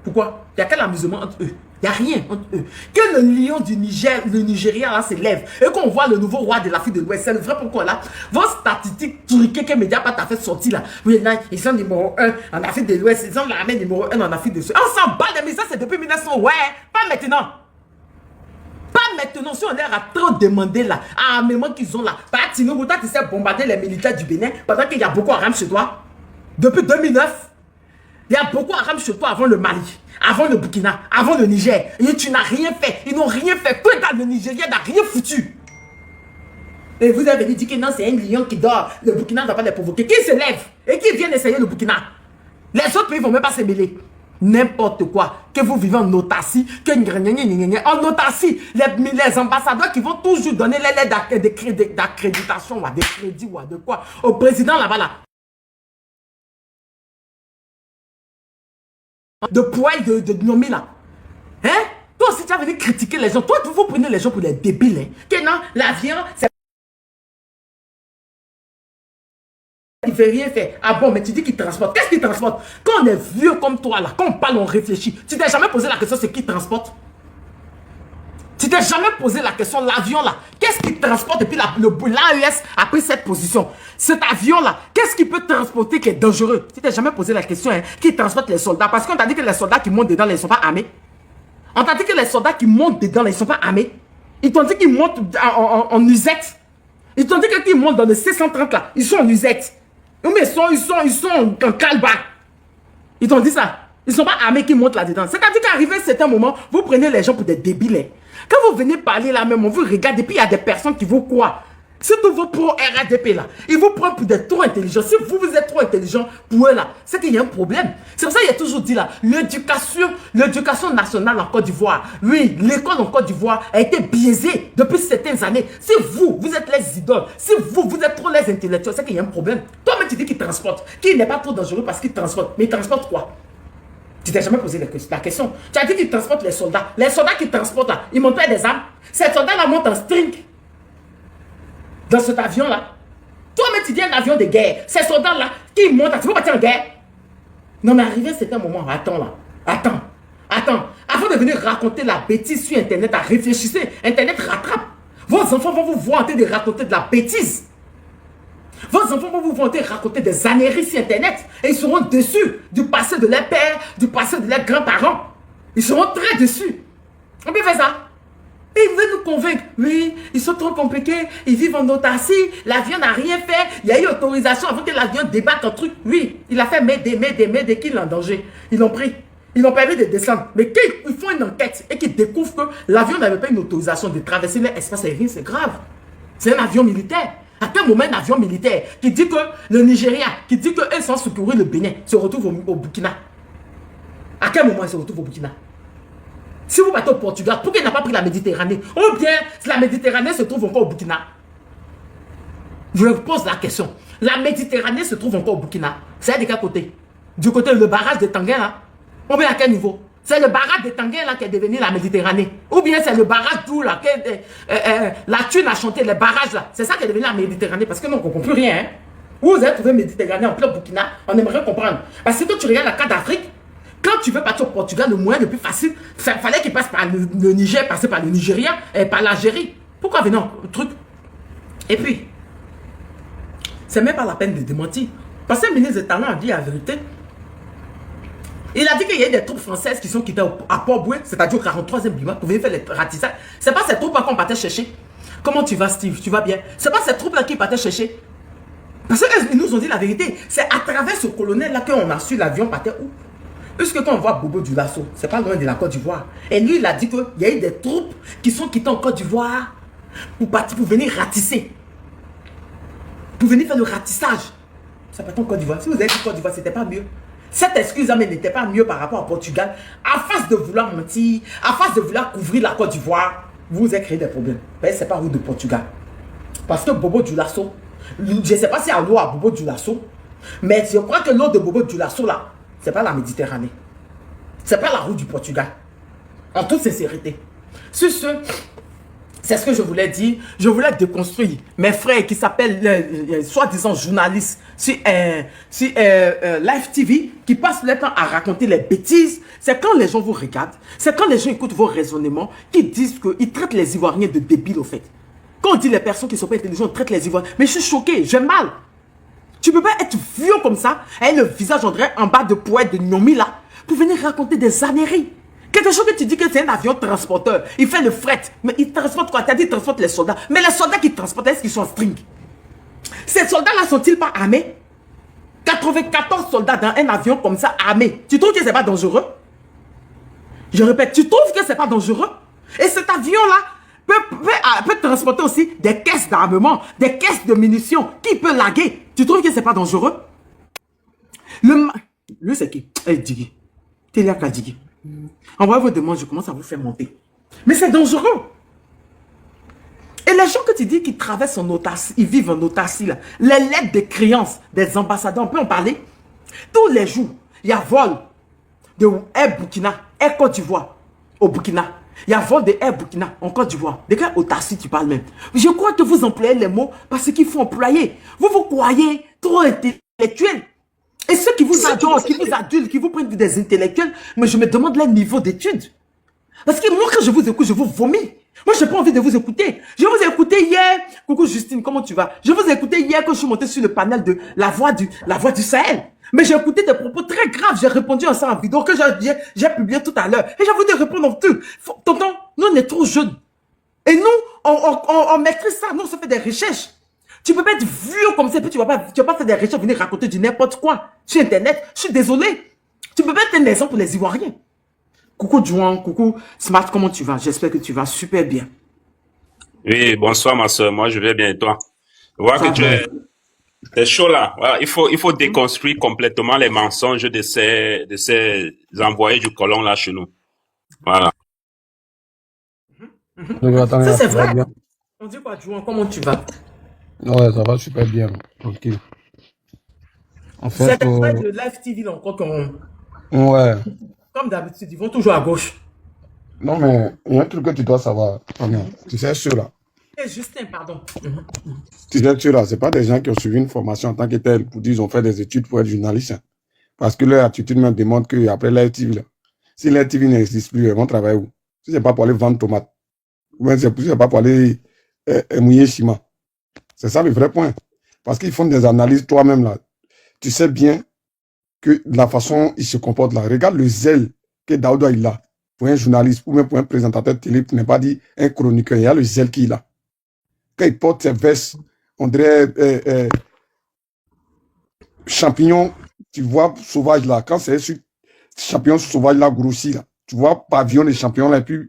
Pourquoi? Il y a quel amusement entre eux? Il n'y a rien entre eux. Que le lion du Niger, le Nigeria là, se lève et qu'on voit le nouveau roi de l'Afrique de l'Ouest, c'est le vrai pourquoi là. Vos statistiques truquées que Mediapart a fait sortir là. Oui, là, ils sont numéro 1 en Afrique de l'Ouest, ils sont l'armée numéro 1 en Afrique de l'Ouest. On s'en bat mais ça c'est depuis 1900, ouais, pas maintenant. Pas maintenant, si on leur a trop demandé là, à l'armement qu'ils ont là, bah Tinubu, toi tu sais bombarder les militaires du Bénin pendant qu'il y a beaucoup Haram chez toi. Depuis 2009, il y a beaucoup Haram chez toi avant le Mali, avant le Burkina, avant le Niger. Et tu n'as rien fait, ils n'ont rien fait, que dans le Nigeria n'a rien foutu. Et vous avez dit que non, c'est un lion qui dort, le Burkina ne doit pas les provoquer. Qui se lève et qui vient essayer le Burkina? Les autres pays ne vont même pas se mêler. N'importe quoi, que vous vivez en autarcie, en autarcie, les ambassadeurs qui vont toujours donner les lettres d'accréditation, des crédits ou de quoi, au président là-bas là. De poil de nommer là. Hein? Toi aussi tu vas venir critiquer les gens. Toi, vous prenez les gens pour des débiles. Hein? Que non, l'avion, c'est... Il ne fait rien faire. Ah bon, mais tu dis qu'il transporte. Qu'est-ce qu'il transporte? Quand on est vieux comme toi là, quand on parle, on réfléchit. Tu t'es jamais posé la question, c'est qui transporte? Tu t'es jamais posé la question, l'avion là, qu'est-ce qu'il transporte? Et puis l'AES a pris cette position. Cet avion là, qu'est-ce qu'il peut transporter qui est dangereux? Tu t'es jamais posé la question, hein, qui transporte les soldats? Parce qu'on t'a dit que les soldats qui montent dedans, ils ne sont pas armés. On t'a dit que les soldats qui montent dedans, ils ne sont pas armés. Ils t'ont dit qu'ils montent en usette. Ils t'ont dit qu'ils montent dans le C-130 là, ils sont en usette. Mais ils sont en calba. Ils t'ont dit ça. Ils ne sont pas armés qui montent là-dedans. C'est-à-dire qu'à arriver à un certain moment, vous prenez les gens pour des débiles. Hein. Quand vous venez parler là même, on vous regarde et puis il y a des personnes qui vous croient. Surtout vos pro-RADP là. Ils vous prennent pour des trop intelligents. Si vous êtes trop intelligents pour eux là, c'est qu'il y a un problème. C'est pour ça qu'il y a toujours dit là, l'éducation nationale en Côte d'Ivoire, oui, l'école en Côte d'Ivoire a été biaisée depuis certaines années. Si vous êtes les idoles, si vous êtes trop les intellectuels, c'est qu'il y a un problème. Toi-même tu dis qu'il transporte, qu'il n'est pas trop dangereux parce qu'il transporte. Mais il transporte quoi? Tu t'es jamais posé la question. Tu as dit qu'il transporte les soldats. Les soldats qui transportent là, ils montent pas des armes. Ces soldats là montent en string. Dans cet avion-là, toi-même tu dis un avion de guerre. Ces soldats-là, qui montent, tu peux partir en guerre. Non, mais arrivé, c'est un moment. Attends là. Attends. Avant de venir raconter la bêtise sur Internet, à réfléchir, Internet rattrape. Vos enfants vont vous voir en train de raconter de la bêtise. Vos enfants vont vous voir en train de raconter des âneries sur Internet. Et ils seront déçus du passé de leurs pères, du passé de leurs grands-parents. Ils seront très déçus. On peut faire ça. Et ils veulent nous convaincre. Oui, ils sont trop compliqués. Ils vivent en autarcie. L'avion n'a rien fait. Il y a eu autorisation avant que l'avion débarque en truc. Oui, il a fait mais qu'il est en danger. Ils l'ont pris. Ils l'ont permis de descendre. Mais quand ils font une enquête et qu'ils découvrent que l'avion n'avait pas une autorisation de traverser l'espace aérien, c'est grave. C'est un avion militaire. À quel moment un avion militaire qui dit que le Nigeria, qui dit qu'eux sont secourir le Bénin, se retrouve au Burkina? À quel moment il se retrouve au Burkina? Si vous partez au Portugal, pourquoi il n'a pas pris la Méditerranée? Ou bien la Méditerranée se trouve encore au Burkina? Je vous pose la question. La Méditerranée se trouve encore au Burkina. C'est de quel côté? Du côté le barrage de Tanguay là? Ou bien à quel niveau? C'est le barrage de Tanguay là qui est devenu la Méditerranée. Ou bien c'est le barrage d'où là, la Thune a chanté, les barrages là. C'est ça qui est devenu la Méditerranée. Parce que nous, on ne comprend plus rien. Hein? Où vous avez trouvé Méditerranée en plein Burkina? On aimerait comprendre. Parce que quand tu regardes la carte d'Afrique, quand tu veux partir au Portugal, le moyen le plus facile, il fallait qu'il passe par le Niger, passer par le Nigeria et par l'Algérie. Pourquoi venir au truc? Et puis, c'est même pas la peine de démentir. Parce que le ministre de Talon a dit la vérité. Il a dit qu'il y a des troupes françaises qui sont quittées à Port-Boué, c'est-à-dire au 43e Bima, pour venir faire les ratissages. C'est pas ces troupes-là qu'on partait chercher. Comment tu vas, Steve? Tu vas bien? C'est pas ces troupes-là qui partaient chercher. Parce qu'ils nous ont dit la vérité. C'est à travers ce colonel-là qu'on a su l'avion partait où? Puisque quand on voit Bobo du Lasso, c'est pas loin de la Côte d'Ivoire. Et lui, il a dit qu'il y a eu des troupes qui sont quittées en Côte d'Ivoire pour venir ratisser. pour venir faire le ratissage. Ça peut être en Côte d'Ivoire. Si vous avez dit Côte d'Ivoire, c'était pas mieux. Cette excuse n'était pas mieux par rapport au Portugal. À face de vouloir mentir, à face de vouloir couvrir la Côte d'Ivoire, vous avez créé des problèmes. Mais c'est pas vous de Portugal. Parce que Bobo Dioulasso, je ne sais pas si y a l'eau à Bobo Dioulasso, mais je crois que l'eau de Bobo Dioulasso là, c'est pas la Méditerranée. C'est pas la route du Portugal. En toute sincérité. Sur ce, c'est ce que je voulais dire. Je voulais déconstruire mes frères qui s'appellent soi-disant journalistes sur Live TV, qui passent leur temps à raconter les bêtises. C'est quand les gens vous regardent, c'est quand les gens écoutent vos raisonnements, qu'ils disent qu'ils traitent les Ivoiriens de débiles au fait. Quand on dit les personnes qui ne sont pas intelligentes traitent les Ivoiriens, mais je suis choqué, j'ai mal. Tu peux pas être vieux comme ça, avec le visage en bas de poète de Nyomi là, pour venir raconter des âneries. Quelque chose que tu dis que c'est un avion transporteur, il fait le fret, mais il transporte quoi? Tu as dit il transporte les soldats, mais les soldats qui transportent, est-ce qu'ils sont en string? Ces soldats-là sont-ils pas armés? 94 soldats dans un avion comme ça armés. Tu trouves que c'est pas dangereux? Je répète, tu trouves que c'est pas dangereux? Et cet avion-là peut transporter aussi des caisses d'armement, des caisses de munitions, qui peut laguer. Tu trouves que c'est pas dangereux? Lui, c'est qui? Digi. Télia Kadigi. Envoyez vos demandes, je commence à vous faire monter. Mais c'est dangereux. Et les gens que tu dis qui traversent en autarcie, ils vivent en autarcie, là, les lettres de créance des ambassadeurs, on peut en parler. Tous les jours, il y a vol de Air Burkina, Air Côte d'Ivoire, au Burkina. Il y a vol de Air Burkina en Côte d'Ivoire. De quelle autarcie tu parles même? Je crois que vous employez les mots parce qu'il faut employer. Vous vous croyez trop intellectuel. Et ceux qui vous adorent, qui vous adulent, qui vous prennent des intellectuels, mais je me demande leur niveau d'études. Parce que moi, quand je vous écoute, je vous vomis. Moi, je n'ai pas envie de vous écouter. Je vous ai écouté hier. Coucou Justine, comment tu vas? Je vous ai écouté hier quand je suis monté sur le panel de la voix du Sahel. Mais j'ai écouté des propos très graves. J'ai répondu à ça en vidéo que j'ai publié tout à l'heure. Et j'ai voulu répondre en tout. Tonton, nous, on est trop jeunes. Et nous, on maîtrise ça. Nous, on se fait des recherches. Tu peux pas être vieux comme ça, puis tu vas pas faire des recherches, venir raconter du n'importe quoi sur Internet. Je suis désolé. Tu peux pas être un exemple pour les Ivoiriens. Coucou Juan, coucou Smart, comment tu vas? J'espère que tu vas super bien. Oui, bonsoir ma soeur, moi je vais bien et toi? Je vois que tu es chaud là. Voilà, il faut déconstruire complètement les mensonges de ces envoyés du colon là chez nous. Voilà. Ça c'est vrai. On dit quoi Juan, comment tu vas? Ouais, ça va super bien, tranquille. En fait, C'est vrai de Live TV là encore qu'on... ouais. Comme d'habitude, ils vont toujours à gauche. Non, mais il y a un truc que tu dois savoir. Tu sais, ceux-là. Justin, pardon. Tu sais, ceux-là, c'est pas des gens qui ont suivi une formation en tant que tel pour dire qu'ils ont fait des études pour être journalistes. Hein. Parce que leur attitude me démontre qu'après Live TV, là, si Live TV n'existe plus, ils vont travailler où? Si c'est pas pour aller vendre tomates, ou bien si c'est pas pour aller mouiller ciment. C'est ça le vrai point. Parce qu'ils font des analyses toi-même là. Tu sais bien que la façon dont ils se comportent là. Regarde le zèle que Daouda il a pour un journaliste ou même pour un présentateur de télé, pour ne pas dire un chroniqueur. Il y a le zèle qu'il a. Quand il porte ses vestes, on dirait champignon, tu vois, sauvage là. Quand c'est sur champignon sauvage là, grossi là. Tu vois, pavillon des champignons là, et puis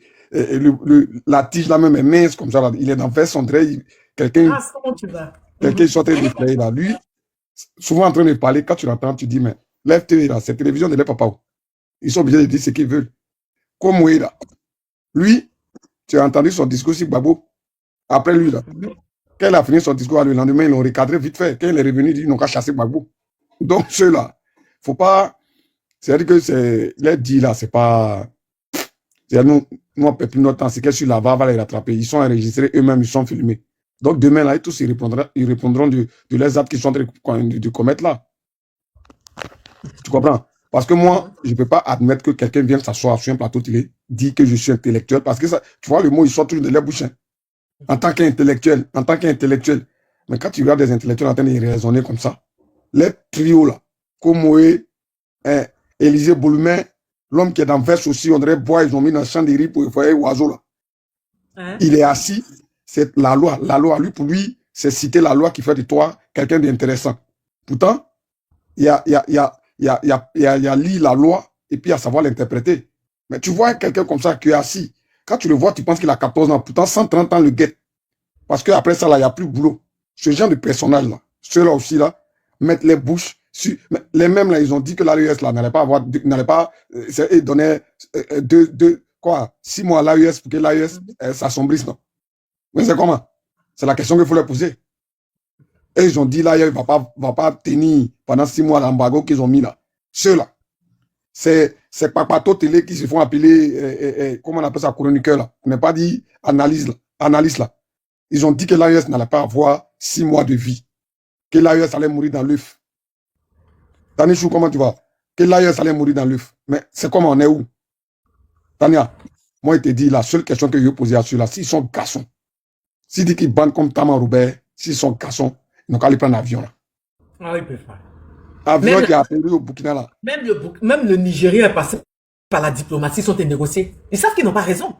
la tige là même est mince comme ça là. Il est dans veste, on dirait quelqu'un. Ah, comment tu vas? Quelqu'un est en train de play là. Lui, souvent en train de parler, quand tu l'entends, tu dis, mais Live TV là, cette télévision ne l'est pas où. Ils sont obligés de dire ce qu'ils veulent. Comme oui là. Lui, tu as entendu son discours sur Gbagbo. Après lui là. Quand il a fini son discours, le lendemain, ils l'ont recadré vite fait. Quand il est revenu, ils n'ont qu'à chasser Gbagbo. Donc ceux-là, faut pas. C'est-à-dire que c'est. Les dit là, c'est pas. Nous, on ne perd plus notre temps. C'est que sur la va les rattraper. Ils sont enregistrés eux-mêmes, ils sont filmés. Donc demain, là, tous ils répondront de les actes qu'ils sont en train de commettre là. Tu comprends? Parce que moi, je ne peux pas admettre que quelqu'un vienne s'asseoir sur un plateau télé, dire que je suis intellectuel. Parce que ça, tu vois, le mot, il sort toujours de leur bouche. Hein. En tant qu'intellectuel. Mais quand tu regardes des intellectuels en train de raisonner comme ça, les trios là, comme Moé, Élisée Boulumin, l'homme qui est dans verse aussi, on dirait bois, ils ont mis dans le champ de riz pour faire un oiseau là. Hein? Il est assis. C'est la loi. La loi, lui, pour lui, c'est citer la loi qui fait de toi quelqu'un d'intéressant. Pourtant, il y a lire la loi et puis à savoir l'interpréter. Mais tu vois quelqu'un comme ça qui est assis. Quand tu le vois, tu penses qu'il a 14 ans. Pourtant, 130 ans le guette. Parce qu'après ça, là, il n'y a plus de boulot. Ce genre de personnage-là, ceux-là aussi, là, mettent les bouches sur... Mais les mêmes, là, ils ont dit que l'AES, là, n'allait pas avoir... N'allait pas... Ils donnaient 6 mois à l'AES pour que l'AES s'assombrisse, non? Mais c'est comment? C'est la question qu'il faut leur poser. Et ils ont dit, l'AES va pas tenir pendant 6 mois l'embargo qu'ils ont mis là. Ceux-là. C'est Papato Télé qui se font appeler, comment on appelle ça, chroniqueur là. On n'a pas dit analyse là. Ils ont dit que l'AES n'allait pas avoir 6 mois de vie. Que l'AES allait mourir dans l'œuf. Tanichou, comment tu vas? Que l'AES allait mourir dans l'œuf. Mais c'est comment, on est où? Tania, moi, il te dit, la seule question que je vais poser à ceux-là, s'ils sont garçons, s'ils disent qu'ils bandent comme Tama Robert, s'ils sont garçons, ils n'ont qu'à aller prendre l'avion là. Ah, ils peuvent pas. Avion Même qui a atterri au Burkina là. Même le Nigeria est passé par la diplomatie, ils sont négociés. Ils savent qu'ils n'ont pas raison.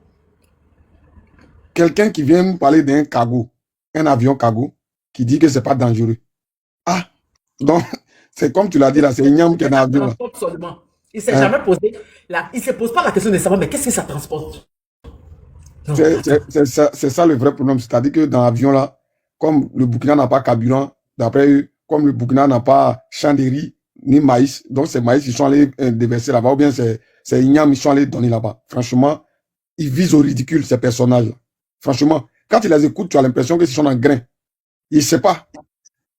Quelqu'un qui vient parler d'un cargo, un avion cargo, qui dit que c'est pas dangereux. Ah, donc, c'est comme tu l'as dit là, c'est Ignam qui est dans l'avion là. Seulement. Il ne s'est jamais posé, il ne se pose pas la question de savoir, mais qu'est-ce que ça transporte? C'est ça le vrai problème. C'est-à-dire que dans l'avion là, comme le Burkina n'a pas carburant, d'après eux, comme le Burkina n'a pas champ de riz, ni maïs, donc c'est maïs, ils sont allés déverser là-bas, ou bien c'est Ignam, ils sont allés donner là-bas. Franchement, ils visent au ridicule, ces personnages-là. Franchement, quand tu les écoutes, tu as l'impression qu'ils sont en grain. Ils ne savent pas.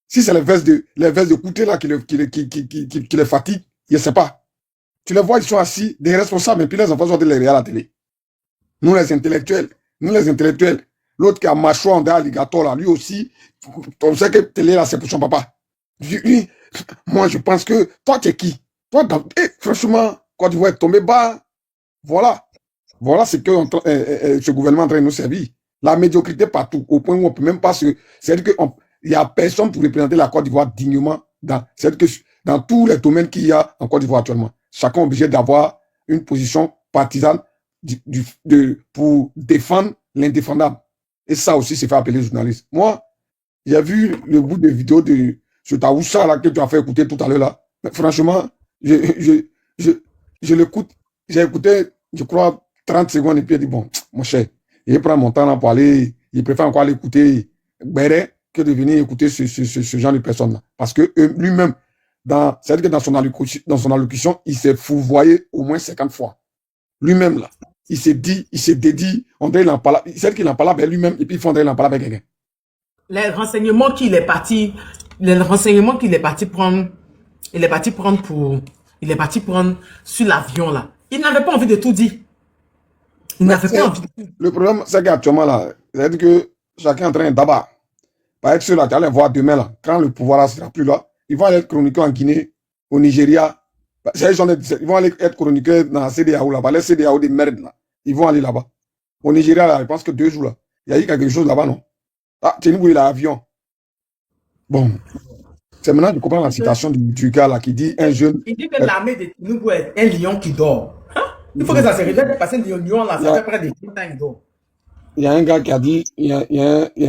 Si c'est les vestes de côté là qui les fatiguent, ils ne savent pas. Tu les vois, ils sont assis, des responsables, et puis les enfants sont les à la télé. Nous les intellectuels, l'autre qui a mâchoire en alligator là, lui aussi, on sait que télé là, c'est pour son papa. Lui, moi je pense que, toi tu es qui? Toi, franchement, quand tu vas tomber bas, voilà ce que ce gouvernement est en train de nous servir. La médiocrité partout, au point où on peut même pas se... C'est-à-dire qu'il n'y a personne pour représenter la Côte d'Ivoire dignement c'est-à-dire que dans tous les domaines qu'il y a en Côte d'Ivoire actuellement. Chacun est obligé d'avoir une position partisane pour défendre l'indéfendable. Et ça aussi, c'est fait appeler journaliste. Moi, j'ai vu le bout de vidéo de ce Taoussa là que tu as fait écouter tout à l'heure là. Mais franchement, je l'écoute. J'ai écouté, je crois, 30 secondes et puis il dit, bon, mon cher, il prend mon temps là pour aller, il préfère encore aller écouter Béret que de venir écouter ce genre de personnes là. Parce que lui-même, c'est-à-dire que dans son allocution, il s'est fourvoyé au moins 50 fois. Lui-même là. Il s'est dédié, on dirait qu'il en parle, c'est qu'il en parle avec lui-même et puis il faut qu'il en parle avec quelqu'un. Les renseignements qu'il est parti prendre, il est parti prendre sur l'avion là. Il n'avait pas envie de tout dire. Il n'avait pas envie de tout dire. Le problème, c'est qu'actuellement là, c'est-à-dire que chacun est en train d'abattre. Par être ceux-là, tu allais voir demain là, quand le pouvoir là sera plus là, ils vont aller être chroniqués en Guinée, au Nigeria. Ils vont aller être chroniqués dans la CDAO là-bas, les CDAO des merdes là. Ils vont aller là-bas. Au Nigeria, là, je pense que 2 jours là. Il y a eu quelque chose là-bas, non? Ah, Tinubu, il a l'avion. Bon. C'est maintenant que je comprends la citation du gars là qui dit un jeune. Il dit que l'armée de Tinubu est un lion qui dort. Hein? Il faut que ça se révèle parce que le lion là, ça fait près de 30 ans qu'il dort. Il y a un gars qui a dit, il y a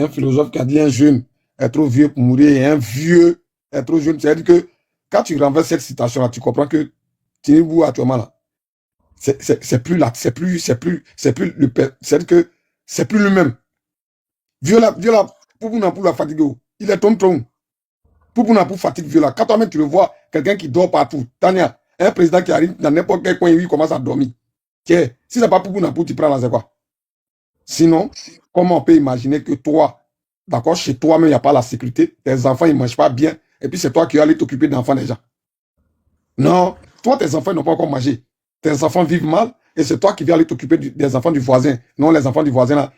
un philosophe qui a dit un jeune est trop vieux pour mourir et un vieux est trop jeune. C'est-à-dire que quand tu renverses cette citation là, tu comprends que Tinubu actuellement là, c'est plus le même. Viola, pour la fatigue. Il est tonton. Pour fatigue viola. Quand toi-même tu le vois, quelqu'un qui dort partout. Tania, un président qui arrive dans n'importe quel coin, il commence à dormir. Tiens, si c'est pas pour tu prends là, c'est quoi? Sinon, comment on peut imaginer que toi, d'accord, chez toi-même, il n'y a pas la sécurité, tes enfants, ils ne mangent pas bien, et puis c'est toi qui vas aller t'occuper d'enfants des gens. Non, toi, tes enfants n'ont pas encore mangé. Tes enfants vivent mal, et c'est toi qui viens aller t'occuper des enfants du voisin. Non, les enfants du voisin, là,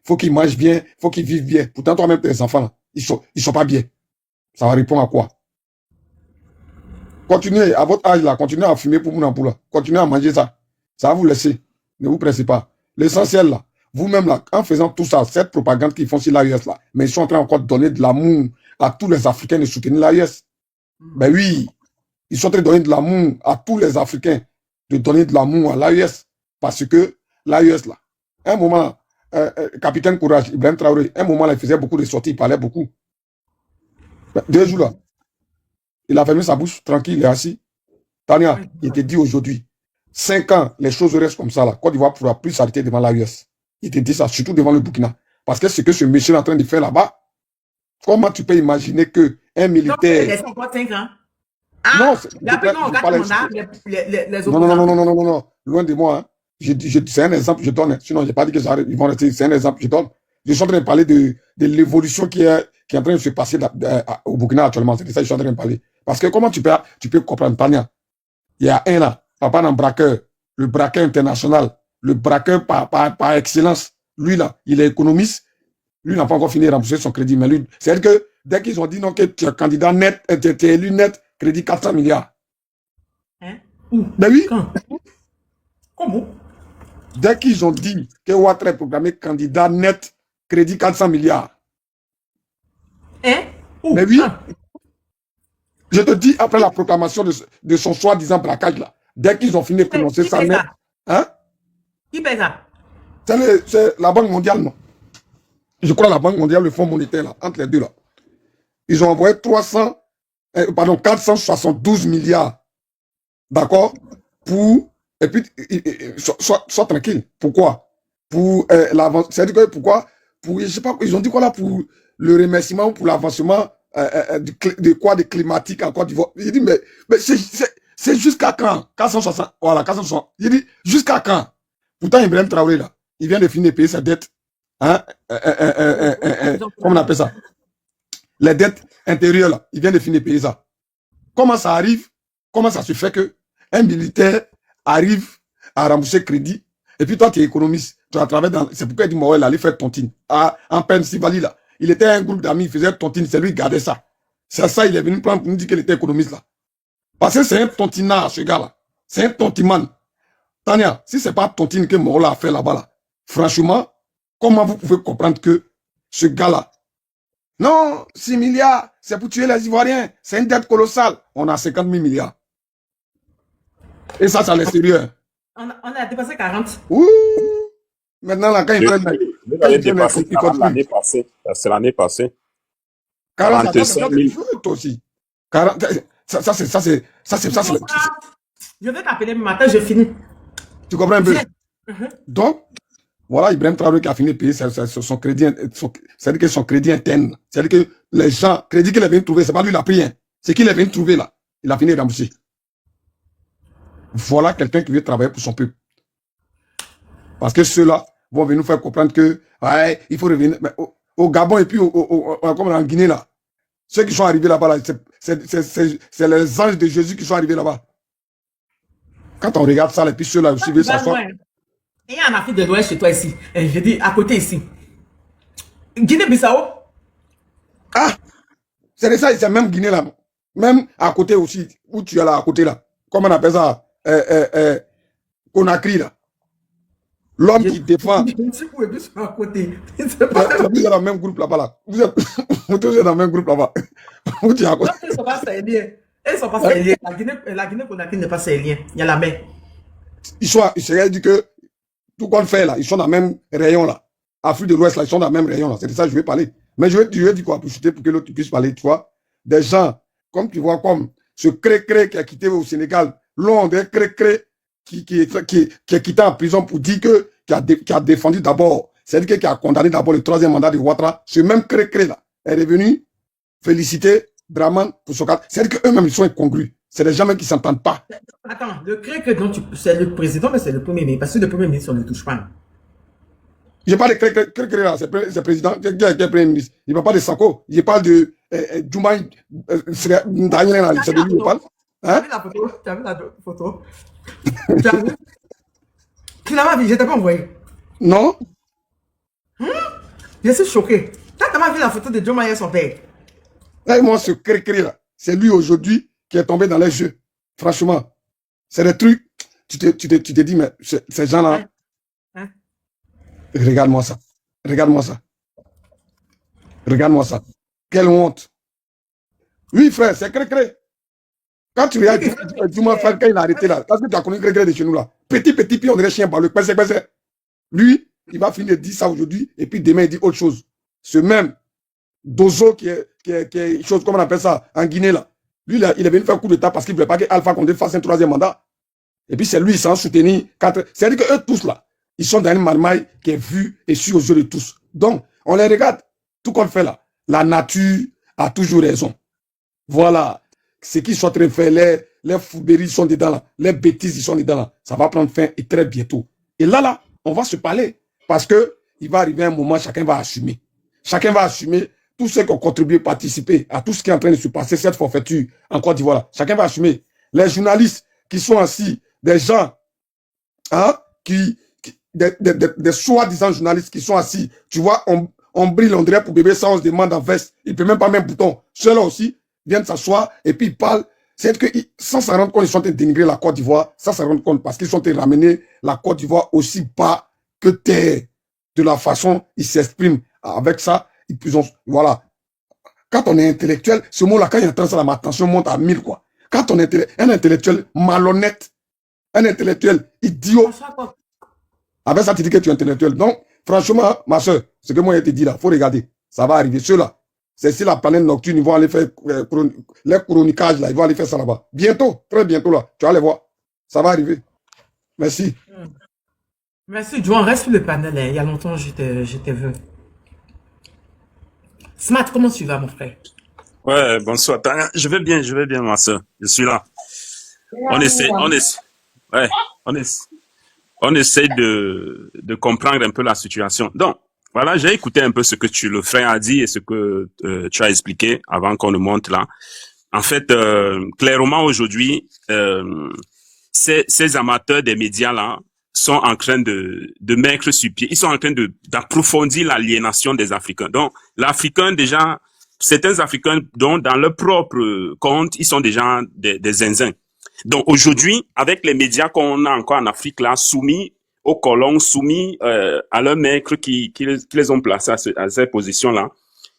faut qu'ils mangent bien, faut qu'ils vivent bien. Pourtant, toi-même, tes enfants, là, ils sont pas bien. Ça va répondre à quoi? Continuez, à votre âge, là, continuez à fumer pour mon là. Continuez à manger ça. Ça va vous laisser. Ne vous pressez pas. L'essentiel, là, vous-même, là, en faisant tout ça, cette propagande qu'ils font sur l'AES, là, mais ils sont en train encore de donner de l'amour à tous les Africains de soutenir l'AES. Ben oui, ils sont en train de donner de l'amour à tous les Africains, de donner de l'amour à l'AES, parce que l'AES, là, un moment, capitaine Courage, Ibrahim Traoré, un moment, là, il faisait beaucoup de sorties, il parlait beaucoup. Ben, 2 jours, là, il a fermé sa bouche, tranquille, il est assis. Tania, il te dit aujourd'hui, 5 ans, les choses restent comme ça, là. Côte d'Ivoire ne pourra plus s'arrêter devant l'AES. Il te dit ça, surtout devant le Burkina. Parce que ce que ce monsieur est en train de faire là-bas, comment tu peux imaginer que un Donc, militaire. laisse encore 5 ans. Non, Il a pris non, je 4 parle mandats, les non, non, non, opposants. non, non, non, non, non, loin de moi. Hein. C'est un exemple, je donne. Sinon, je n'ai pas dit que ça arrive. Ils vont rester. C'est un exemple, je donne. Je suis en train de parler de l'évolution qui est en train de se passer au Burkina actuellement. C'est de ça que je suis en train de parler. Parce que comment tu peux comprendre, Tania? Il y a un là, papa d'un braqueur, le braqueur international, le braqueur par excellence. Lui là, il est économiste. Lui n'a pas encore fini de rembourser son crédit. Mais lui, c'est-à-dire que dès qu'ils ont dit non, que tu es candidat net, tu es élu net, crédit 400 milliards. Hein? Où? Ben oui. Quand? Comment? Dès qu'ils ont dit que Ouattara est programmé candidat net, crédit 400 milliards. Hein? Où? Mais oui. Quand? Je te dis, après la proclamation de son soi-disant braquage, là, dès qu'ils ont fini de prononcer ça, net, hein? Qui paie ça? C'est la Banque mondiale, non? Je crois la Banque mondiale, le Fonds monétaire, là, entre les deux, là. Ils ont envoyé 472 milliards. D'accord? Et puis, sois tranquille. Pourquoi? Pour l'avancement. C'est-à-dire que pourquoi? Je sais pas, ils ont dit quoi là? Pour le remerciement, pour l'avancement des climatiques en Côte d'Ivoire. J'ai dit, mais c'est jusqu'à quand? 460. Voilà, 460. J'ai dit, jusqu'à quand? Pourtant, Ibrahim Traoré, là, il vient de finir de payer sa dette. Hein? Comment on appelle ça? Les dettes intérieures, là, il vient de finir de payer ça. Comment ça arrive? Comment ça se fait que un militaire arrive à rembourser crédit et puis toi, tu es économiste. Tu as travaillé dans... C'est pourquoi il dit, moi, il allait faire tontine. En Pennsylvanie, là. Il était un groupe d'amis, il faisait tontine, c'est lui qui gardait ça. C'est ça, il est venu prendre pour nous dire qu'il était économiste, là. Parce que c'est un tontinard, ce gars-là. C'est un tontiman. Tania, si c'est pas tontine que Morola a fait là-bas, là, franchement, comment vous pouvez comprendre que ce gars-là, non, 6 milliards, c'est pour tuer les Ivoiriens. C'est une dette colossale. On a 50 000 milliards. Et ça, c'est à l'extérieur. On a dépassé 40. Ouh! Maintenant, là, quand ils prennent... Vous avez dépassé 40 l'année passée. C'est l'année passée. 45 000. Toi aussi. 40, ça, c'est... Je vais t'appeler le matin, je finis. Tu comprends un peu? Donc, voilà, Ibrahim Traoré qui a fini de payer son crédit, c'est-à-dire que son crédit interne, c'est-à-dire que les gens, crédit qu'il est venu trouver, c'est pas lui qui l'a pris, hein. C'est qu'il est venu trouver là. Il a fini de rembourser. Voilà quelqu'un qui veut travailler pour son peuple. Parce que ceux-là vont venir nous faire comprendre que, ouais, il faut revenir au Gabon et puis comme en Guinée là. Ceux qui sont arrivés là-bas, là, c'est les anges de Jésus qui sont arrivés là-bas. Quand on regarde ça, et puis ceux-là aussi veulent s'asseoir. Il y a en Afrique de l'Ouest chez toi ici. Je dis à côté ici. Guinée-Bissau. Ah! C'est ça, c'est même Guinée là. Même à côté aussi, où tu es là, à côté là. Comment on appelle ça? Conakry là. L'homme qui défend. Vous êtes à côté. Vous êtes dans le même groupe là-bas là. Vous êtes dans le même groupe là-bas. Vous êtes à côté. Ils ne sont pas sahéliens. Ils ne sont pas sahéliens. La Guinée-Conakry n'est pas sahélienne. Il y a la mer. Ils se dit que tout qu'on fait là, ils sont dans le même rayon là. Afrique de l'Ouest là, ils sont dans le même rayon là. C'est de ça que je vais parler. Mais je vais dire quoi pour chuter pour que l'autre puisse parler, tu vois. Des gens, comme tu vois, comme ce Cré-Cré qui a quitté au Sénégal, l'on des Cré-Cré qui est quitté en prison pour dire que, qui a défendu d'abord, c'est-à-dire qui a condamné d'abord le 3e mandat de Ouattara. Ce même Cré-Cré là est revenu féliciter Draman pour son cas. C'est-à-dire qu'eux-mêmes, ils sont incongrus. C'est des gens même qui ne s'entendent pas. Attends, le Cré-Cré dont c'est le président, mais c'est le premier ministre. Parce que le premier ministre, on ne le touche pas. Je parle de Cré-Cré là, c'est le président, qui est le premier ministre. Il ne parle pas de Sako. Je parle de Djoumaï, Daniel là, c'est de lui que je parle. Hein? Tu as vu la photo? Tu as vu? Tu l'as pas vu, je t'ai pas envoyé. Non? Je suis choqué. Tu n'as pas vu la photo de Djoumaï et son père? Et moi, ce Cré-Cré là, c'est lui aujourd'hui qui est tombé dans les jeux. Franchement, c'est des trucs, tu te dis, mais ces gens-là, regarde-moi ça. Regarde-moi ça. Regarde-moi ça. Quelle honte. Oui, frère, c'est Cré-Cré. Quand tu regardes, tu m'as fait quand il a arrêté là, parce que tu as connu Cré-Cré de chez nous là. Petit, puis on dirait chien balleux. Lui, il va finir de dire ça aujourd'hui, et puis demain, il dit autre chose. Ce même Dozo qui est chose, comment on appelle ça, en Guinée là. Lui, là, il est venu faire un coup d'état parce qu'il ne voulait pas que Alpha Condé fasse un 3e mandat. Et puis c'est lui, sans soutenir. C'est-à-dire qu'eux tous là, ils sont dans une marmaille qui est vue et su aux yeux de tous. Donc, on les regarde. Tout qu'on fait là, la nature a toujours raison. Voilà. Ce qu'ils sont en train de faire, les fourberies sont dedans là, les bêtises ils sont dedans là. Ça va prendre fin et très bientôt. Et là, on va se parler. Parce que il va arriver un moment, chacun va assumer. Chacun va assumer tous ceux qui ont contribué, participé à tout ce qui est en train de se passer, cette forfaiture en Côte d'Ivoire. Chacun va assumer. Les journalistes qui sont assis, des gens, hein, des soi-disant journalistes qui sont assis, tu vois, on brille, on dirait pour bébé, ça on se demande en veste. Il ne peut même pas mettre un bouton. Ceux-là aussi viennent s'asseoir et puis ils parlent. C'est que sans s'en rendre compte, ils sont en train de dénigrer la Côte d'Ivoire, sans s'en rendre compte, parce qu'ils sont en train de ramener la Côte d'Ivoire aussi bas que terre. De la façon, ils s'expriment avec ça. Voilà. Quand on est intellectuel, ce mot-là, quand il entend ça, ma tension monte à 1000, quoi. Quand on est un intellectuel malhonnête, un intellectuel idiot, avec ça, tu dis que tu es intellectuel. Donc, franchement, ma soeur, ce que moi, je te dis là, il faut regarder. Ça va arriver. Ceux-là, c'est si la planète nocturne, ils vont aller faire les chroniquages, là, ils vont aller faire ça là-bas. Bientôt, très bientôt, là, tu vas les voir. Ça va arriver. Merci. Merci, Joan. Reste sur le panel. Il y a longtemps, je t'ai vu. Smart, comment tu vas, mon frère? Ouais, bonsoir. Je vais bien, ma soeur. Je suis là. On essaie de comprendre un peu la situation. Donc, voilà, j'ai écouté un peu ce que le frère a dit et ce que tu as expliqué avant qu'on ne monte là. En fait, clairement aujourd'hui, ces amateurs des médias là sont en train de mettre sur pied, ils sont en train d'approfondir l'aliénation des Africains. Donc, l'Africain déjà, certains Africains dont dans leur propre compte, ils sont déjà des zinzins. Donc aujourd'hui, avec les médias qu'on a encore en Afrique là, soumis aux colons, soumis à leurs maîtres qui les ont placés à ces positions-là,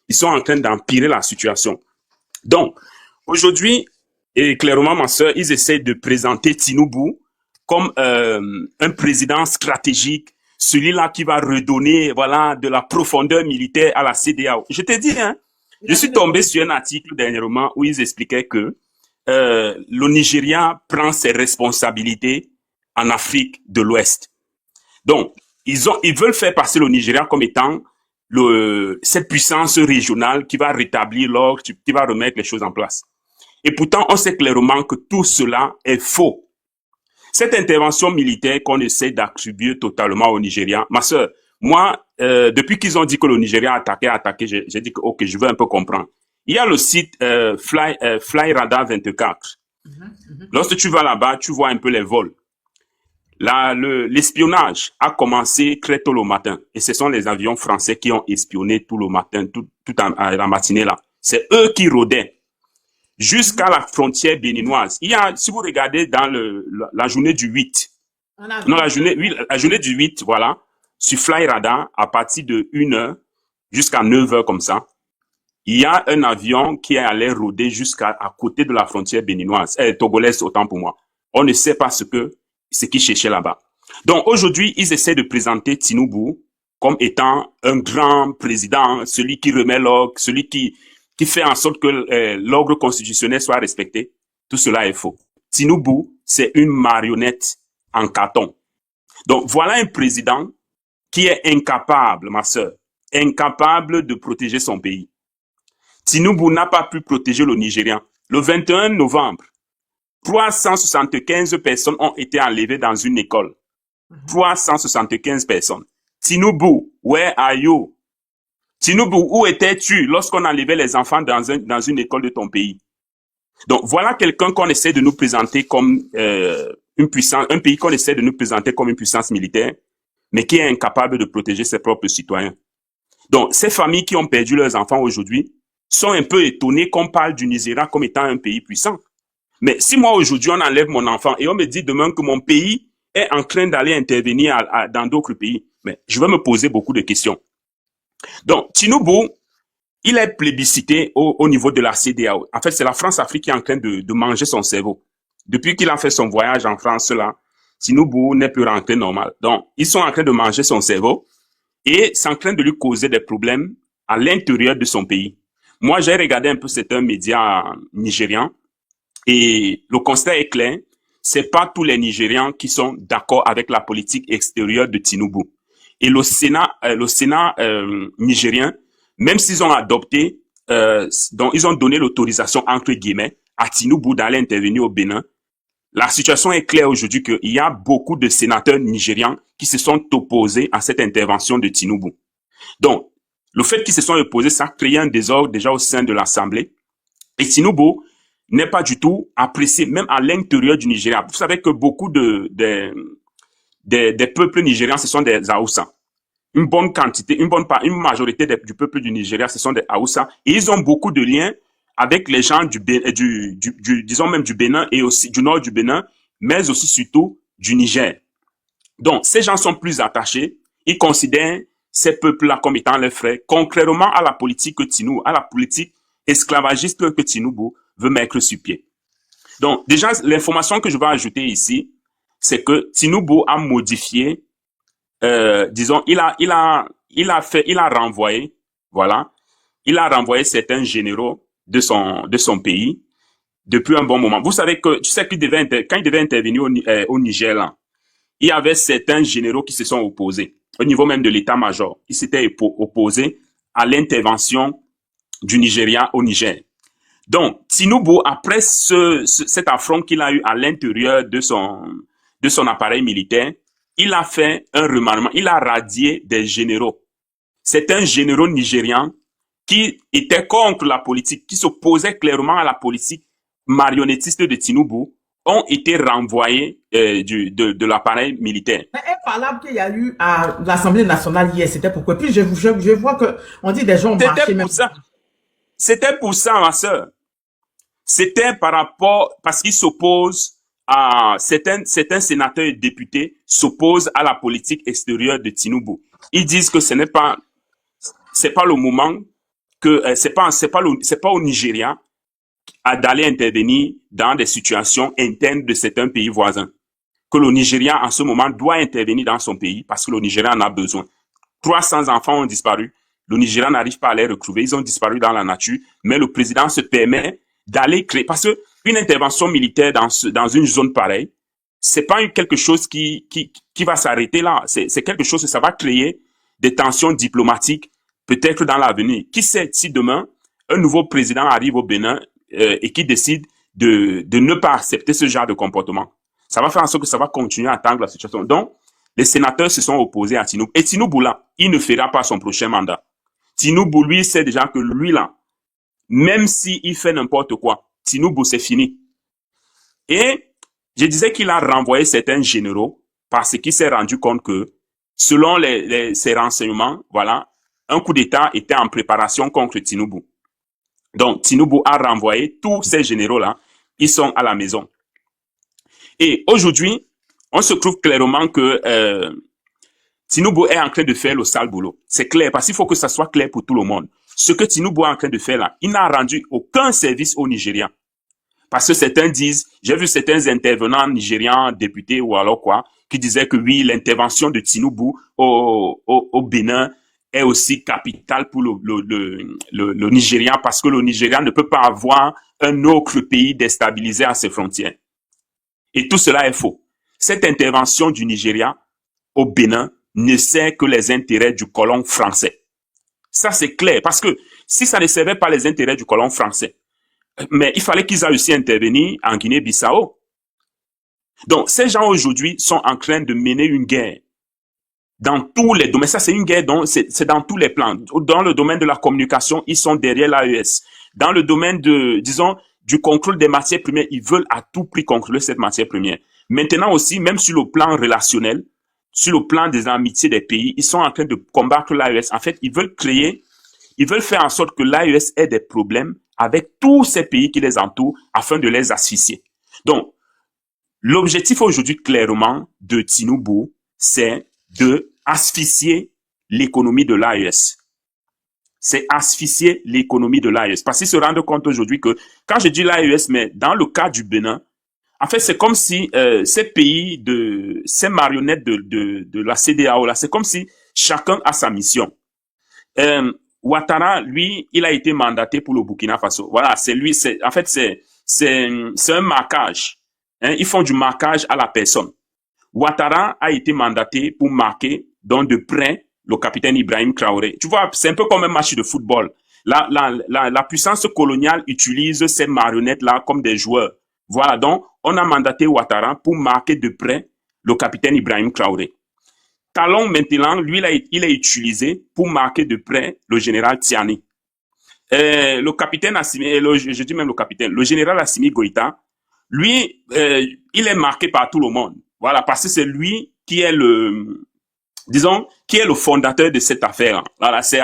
ils sont en train d'empirer la situation. Donc aujourd'hui, et clairement ma sœur, ils essaient de présenter Tinubu comme un président stratégique, celui-là qui va redonner voilà de la profondeur militaire à la CEDEAO. Je t'ai dit, hein, je suis tombé sur un article dernièrement où ils expliquaient que le Nigeria prend ses responsabilités en Afrique de l'Ouest. Donc, ils veulent faire passer le Nigeria comme étant cette puissance régionale qui va rétablir l'ordre, qui va remettre les choses en place. Et pourtant, on sait clairement que tout cela est faux. Cette intervention militaire qu'on essaie d'attribuer totalement au Nigeria, ma sœur, moi, depuis qu'ils ont dit que le Nigeria a attaqué, j'ai dit que ok, je veux un peu comprendre. Il y a le site Fly Radar 24. Lorsque tu vas là-bas, tu vois un peu les vols. Là, l'espionnage a commencé très tôt le matin. Et ce sont les avions français qui ont espionné tout le matin, tout à la matinée là. C'est eux qui rôdaient jusqu'à la frontière béninoise. Il y a, si vous regardez dans la journée du 8, non, la journée du 8, voilà, sur Fly Radar, à partir de 1h jusqu'à 9h comme ça, il y a un avion qui est allé rôder jusqu'à côté de la frontière béninoise, togolaise autant pour moi. On ne sait pas ce qu'ils cherchaient là-bas. Donc aujourd'hui, ils essaient de présenter Tinubu comme étant un grand président, celui qui remet l'ordre, celui qui fait en sorte que l'ordre constitutionnel soit respecté. Tout cela est faux. Tinubu, c'est une marionnette en carton. Donc voilà un président qui est incapable, ma sœur, incapable de protéger son pays. Tinubu n'a pas pu protéger le Nigérian. Le 21 novembre, 375 personnes ont été enlevées dans une école. 375 personnes. Tinubu, where are you? Tinubu, où étais-tu lorsqu'on enlevait les enfants dans une école de ton pays? Donc voilà quelqu'un qu'on essaie de nous présenter comme un pays qu'on essaie de nous présenter comme une puissance militaire, mais qui est incapable de protéger ses propres citoyens. Donc ces familles qui ont perdu leurs enfants aujourd'hui sont un peu étonnés qu'on parle du Nigeria comme étant un pays puissant. Mais si moi aujourd'hui on enlève mon enfant et on me dit demain que mon pays est en train d'aller intervenir dans d'autres pays, mais je vais me poser beaucoup de questions. Donc Tinubu, il est plébiscité au niveau de la CEDEAO. En fait, c'est la France-Afrique qui est en train de manger son cerveau. Depuis qu'il a fait son voyage en France là, Tinubu n'est plus rentré normal. Donc ils sont en train de manger son cerveau et c'est en train de lui causer des problèmes à l'intérieur de son pays. Moi, j'ai regardé un peu certains médias nigérians et le constat est clair, c'est pas tous les Nigérians qui sont d'accord avec la politique extérieure de Tinubu. Et le Sénat nigérien, même s'ils ont adopté donc ils ont donné l'autorisation, entre guillemets, à Tinubu d'aller intervenir au Bénin. La situation est claire aujourd'hui qu'il y a beaucoup de sénateurs nigérians qui se sont opposés à cette intervention de Tinubu. Donc, le fait qu'ils se sont opposés, ça a créé un désordre déjà au sein de l'Assemblée. Et Tinubu n'est pas du tout apprécié, même à l'intérieur du Nigeria. Vous savez que beaucoup des peuples nigérians, ce sont des Haoussa. Une bonne quantité, une majorité du peuple du Nigeria, ce sont des Haoussa. Et ils ont beaucoup de liens avec les gens disons même du Bénin et aussi du nord du Bénin, mais aussi surtout du Niger. Donc, ces gens sont plus attachés. Ils considèrent ces peuples-là comme étant leurs frères, contrairement à la politique à la politique esclavagiste que Tinubu veut mettre sur pied. Donc, déjà, l'information que je vais ajouter ici, c'est que Tinubu a modifié, disons, il a renvoyé, voilà, il a renvoyé certains généraux de son pays depuis un bon moment. Vous savez que, tu sais qu'il quand il devait intervenir au Niger, là, il y avait certains généraux qui se sont opposés, au niveau même de l'état-major. Ils s'étaient opposés à l'intervention du Nigeria au Niger. Donc, Tinubu, après cet affront qu'il a eu à l'intérieur de son appareil militaire, il a fait un remaniement, il a radié des généraux. Certains généraux nigérians qui étaient contre la politique, qui s'opposaient clairement à la politique marionnettiste de Tinubu, ont été renvoyés de l'appareil militaire. C'est imparlable qu'il y a eu à l'Assemblée nationale hier. C'était pourquoi. Puis je vois que on dit des gens ont marché même. C'était pour ça, ma sœur. C'était parce qu'ils s'opposent à certains sénateurs et députés s'opposent à la politique extérieure de Tinubu. Ils disent que c'est pas le moment que c'est pas au Nigeria d'aller intervenir dans des situations internes de certains pays voisins. Que le Nigeria, en ce moment, doit intervenir dans son pays parce que le Nigeria en a besoin. 300 enfants ont disparu. Le Nigeria n'arrive pas à les retrouver. Ils ont disparu dans la nature. Mais le président se permet d'aller créer. Parce que une intervention militaire dans une zone pareille, c'est pas quelque chose qui va s'arrêter là. C'est quelque chose que ça va créer des tensions diplomatiques, peut-être dans l'avenir. Qui sait si demain, un nouveau président arrive au Bénin et qui décide de ne pas accepter ce genre de comportement. Ça va faire en sorte que ça va continuer à tendre la situation. Donc, les sénateurs se sont opposés à Tinubu. Et Tinubu, là, il ne fera pas son prochain mandat. Tinubu, lui, sait déjà que lui, là, même s'il fait n'importe quoi, Tinubu, c'est fini. Et je disais qu'il a renvoyé certains généraux parce qu'il s'est rendu compte que, selon ses renseignements, voilà, un coup d'État était en préparation contre Tinubu. Donc, Tinubu a renvoyé tous ces généraux-là. Ils sont à la maison. Et aujourd'hui, on se trouve clairement que Tinubu est en train de faire le sale boulot. C'est clair, parce qu'il faut que ça soit clair pour tout le monde. Ce que Tinubu est en train de faire là, il n'a rendu aucun service aux Nigériens. Parce que certains disent, j'ai vu certains intervenants nigérians, députés ou alors quoi, qui disaient que oui, l'intervention de Tinubu au Bénin est aussi capitale pour le Nigeria parce que le Nigeria ne peut pas avoir un autre pays déstabilisé à ses frontières. Et tout cela est faux. Cette intervention du Nigeria au Bénin ne sert que les intérêts du colon français. Ça, c'est clair. Parce que si ça ne servait pas les intérêts du colon français, mais il fallait qu'ils aient aussi intervenir en Guinée-Bissau. Donc, ces gens aujourd'hui sont en train de mener une guerre dans tous les domaines. Ça, c'est une guerre, c'est dans tous les plans. Dans le domaine de la communication, ils sont derrière l'AES. Dans le domaine du contrôle des matières premières, ils veulent à tout prix contrôler cette matière première. Maintenant aussi, même sur le plan relationnel, sur le plan des amitiés des pays, ils sont en train de combattre l'AES. En fait, ils veulent faire en sorte que l'AES ait des problèmes avec tous ces pays qui les entourent afin de les asphyxier. Donc, l'objectif aujourd'hui, clairement, de Tinubu, c'est de asphyxier l'économie de l'AES. C'est asphyxier l'économie de l'AES. Parce qu'ils se rendent compte aujourd'hui que, quand je dis l'AES, mais dans le cas du Bénin, en fait, c'est comme si ces marionnettes de la CEDEAO, là, c'est comme si chacun a sa mission. Ouattara, lui, il a été mandaté pour le Burkina Faso. Voilà, c'est un marquage. Hein, ils font du marquage à la personne. Ouattara a été mandaté pour marquer, donc de près, le capitaine Ibrahim Traoré. Tu vois, c'est un peu comme un match de football. La puissance coloniale utilise ces marionnettes-là comme des joueurs. Voilà, donc, on a mandaté Ouattara pour marquer de près le capitaine Ibrahim Traoré. Talon, maintenant, lui, il est utilisé pour marquer de près le général Tiani. Le capitaine Assimi, je dis même le capitaine, le général Assimi Goïta, lui, il est marqué par tout le monde. Voilà, parce que c'est lui qui est disons, qui est le fondateur de cette affaire. Voilà, c'est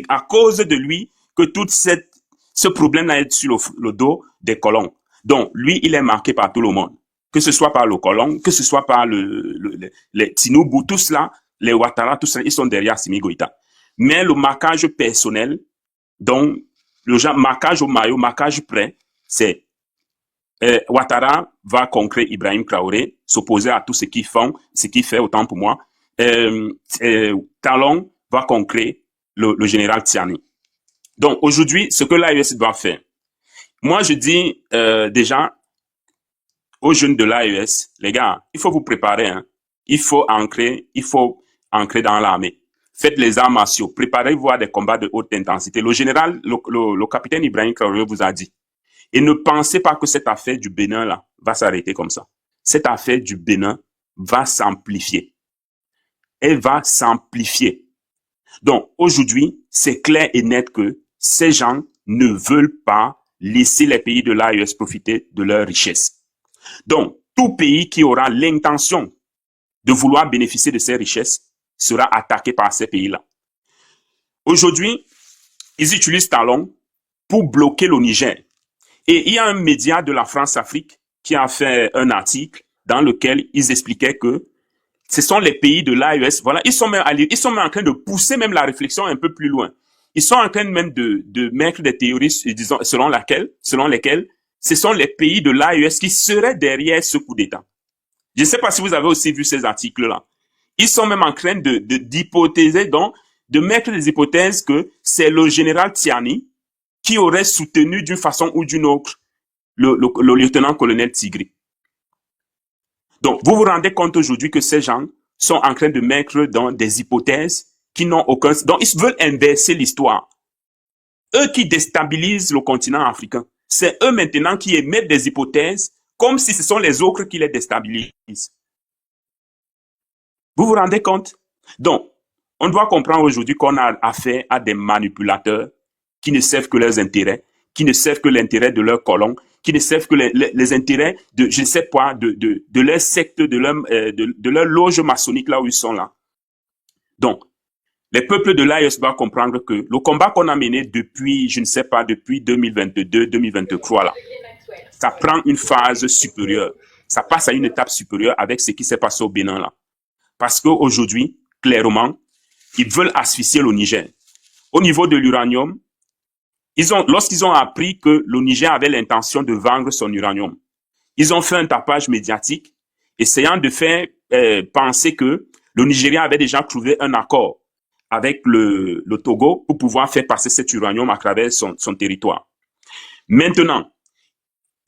à cause de lui que tout ce problème est sur le dos des colons. Donc, lui, il est marqué par tout le monde. Que ce soit par le colon, que ce soit par les Tinubu, tout cela, les Ouattara, tout cela, ils sont derrière Assimi Goïta. Mais le marquage personnel, donc, le marquage au maillot, marquage prêt, c'est Ouattara va conquérir Ibrahim Traoré, s'opposer à tout ce qu'ils font, ce qu'il fait, autant pour moi. Talon va conquérir le général Tiani. Donc, aujourd'hui, ce que l'AES doit faire, moi, je dis déjà aux jeunes de l'AES, les gars, il faut vous préparer, hein. Il faut ancrer dans l'armée. Faites les arts martiaux, préparez-vous à des combats de haute intensité. Le général, le capitaine Ibrahim Traoré vous a dit. Et ne pensez pas que cette affaire du Bénin, là, va s'arrêter comme ça. Cette affaire du Bénin va s'amplifier. Elle va s'amplifier. Donc, aujourd'hui, c'est clair et net que ces gens ne veulent pas laisser les pays de l'AES profiter de leurs richesses. Donc, tout pays qui aura l'intention de vouloir bénéficier de ces richesses sera attaqué par ces pays-là. Aujourd'hui, ils utilisent Talon pour bloquer le Niger. Et il y a un média de la France-Afrique qui a fait un article dans lequel ils expliquaient que ce sont les pays de l'AES, voilà, ils sont même en train de pousser même la réflexion un peu plus loin. Ils sont en train même de mettre des théories, disons, selon lesquelles ce sont les pays de l'AES qui seraient derrière ce coup d'État. Je ne sais pas si vous avez aussi vu ces articles-là. Ils sont même en train d'hypothéser, donc, de mettre des hypothèses que c'est le général Tiani qui aurait soutenu d'une façon ou d'une autre le lieutenant-colonel Tigri. Donc, vous vous rendez compte aujourd'hui que ces gens sont en train de mettre dans des hypothèses qui n'ont aucun... Donc, ils veulent inverser l'histoire. Eux qui déstabilisent le continent africain, c'est eux maintenant qui émettent des hypothèses comme si ce sont les autres qui les déstabilisent. Vous vous rendez compte? Donc, on doit comprendre aujourd'hui qu'on a affaire à des manipulateurs qui ne servent que leurs intérêts, qui ne servent que l'intérêt de leurs colons, qui ne servent que les intérêts de, je ne sais pas, de leur secte, de leur loge maçonnique là où ils sont là. Donc, les peuples de l'AES doivent comprendre que le combat qu'on a mené depuis, je ne sais pas, depuis 2022, 2023 là, ça prend une phase supérieure. Ça passe à une étape supérieure avec ce qui s'est passé au Bénin là. Parce qu'aujourd'hui, clairement, ils veulent asphyxier le Niger. Au niveau de l'uranium, lorsqu'ils ont appris que le Niger avait l'intention de vendre son uranium, ils ont fait un tapage médiatique, essayant de faire penser que le Nigeria avait déjà trouvé un accord avec le Togo pour pouvoir faire passer cet uranium à travers son territoire. Maintenant,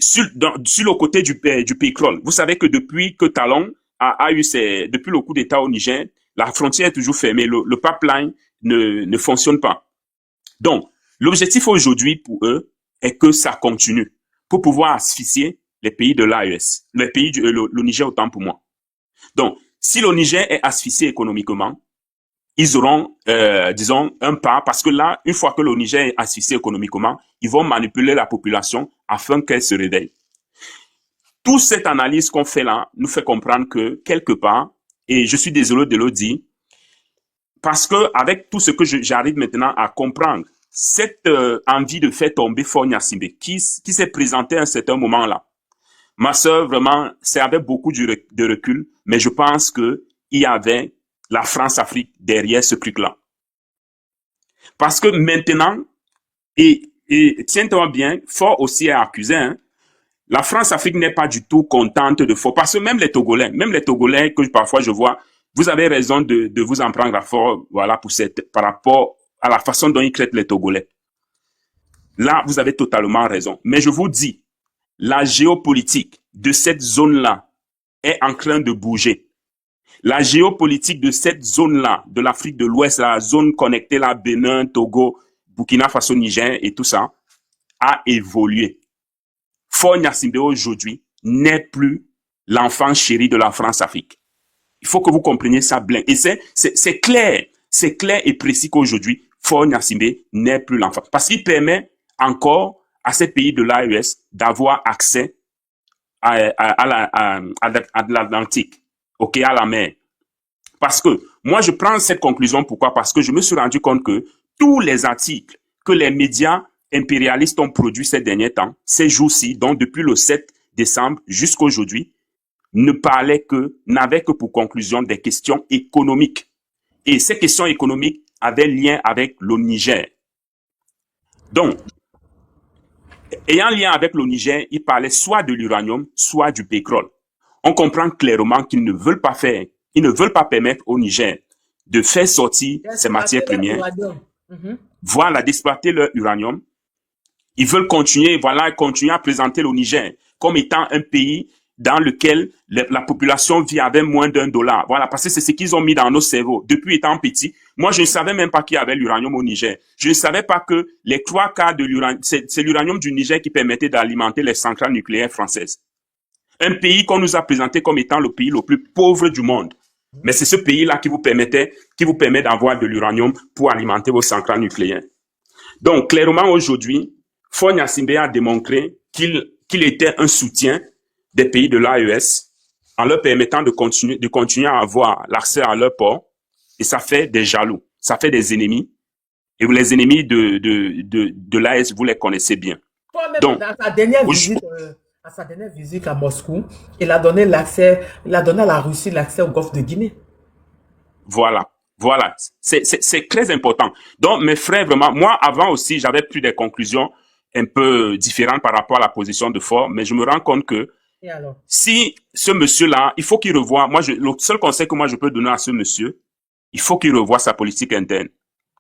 sur le côté du pétrole, vous savez que depuis que Talon depuis le coup d'État au Niger, la frontière est toujours fermée, le pipeline ne fonctionne pas. Donc, l'objectif aujourd'hui pour eux est que ça continue pour pouvoir asphyxier les pays de l'AES, le Niger autant pour moi. Donc, si le Niger est asphyxié économiquement, ils auront, disons, un pas, parce que là, une fois que le Niger est asphyxié économiquement, ils vont manipuler la population afin qu'elle se réveille. Toute cette analyse qu'on fait là nous fait comprendre que, quelque part, et je suis désolé de le dire, parce que avec tout ce que j'arrive maintenant à comprendre, cette envie de faire tomber Faure Gnassingbé, qui s'est présenté à un certain moment là, ma sœur, vraiment, c'est avec beaucoup de recul, mais je pense qu'il y avait la France-Afrique derrière ce truc-là. Parce que maintenant, et tiens-toi bien, Faure aussi est accusé, hein, la France-Afrique n'est pas du tout contente de Faure, parce que même les Togolais que parfois je vois, vous avez raison de vous en prendre à Faure, voilà, par rapport à la façon dont ils traitent les Togolais. Là, vous avez totalement raison. Mais je vous dis, la géopolitique de cette zone-là est en train de bouger. La géopolitique de cette zone-là, de l'Afrique de l'Ouest, la zone connectée là, Bénin, Togo, Burkina Faso, Niger et tout ça, a évolué. Faure Gnassingbé aujourd'hui n'est plus l'enfant chéri de la France-Afrique. Il faut que vous compreniez ça bien. Et c'est clair et précis qu'aujourd'hui, Faure Gnassingbé n'est plus l'enfant. Parce qu'il permet encore à ces pays de l'AES d'avoir accès à l'Atlantique, ok, à la mer. Parce que moi, je prends cette conclusion. Pourquoi? Parce que je me suis rendu compte que tous les articles que les médias impérialistes ont produits ces derniers temps, ces jours-ci, donc depuis le 7 décembre jusqu'à aujourd'hui, n'avaient que pour conclusion des questions économiques. Et ces questions économiques avaient lien avec le Niger. Donc, ayant lien avec le Niger, ils parlaient soit de l'uranium, soit du pétrole. On comprend clairement qu'ils ne veulent pas permettre au Niger de faire sortir ces matières premières. Voilà, d'exploiter leur uranium. Ils veulent continuer à présenter le Niger comme étant un pays dans lequel la population vit avec moins $1. Voilà, parce que c'est ce qu'ils ont mis dans nos cerveaux. Depuis étant petit, moi, je ne savais même pas qu'il y avait l'uranium au Niger. Je ne savais pas que les 3/4 de l'uranium, c'est l'uranium du Niger qui permettait d'alimenter les centrales nucléaires françaises. Un pays qu'on nous a présenté comme étant le pays le plus pauvre du monde. Mais c'est ce pays-là qui vous permet d'avoir de l'uranium pour alimenter vos centrales nucléaires. Donc, clairement, aujourd'hui, Faure Gnassingbé a démontré qu'il était un soutien des pays de l'AES en leur permettant de continuer à avoir l'accès à leur port. Et ça fait des jaloux, ça fait des ennemis. Et les ennemis de l'AES, vous les connaissez bien. Donc, à sa dernière visite à Moscou, il a donné à la Russie l'accès au golfe de Guinée. Voilà. C'est très important. Donc, mes frères, vraiment, moi, avant aussi, j'avais pris des conclusions un peu différentes par rapport à la position de Faure, mais je me rends compte que si ce monsieur-là, il faut qu'il revoie, le seul conseil que moi je peux donner à ce monsieur, il faut qu'il revoie sa politique interne.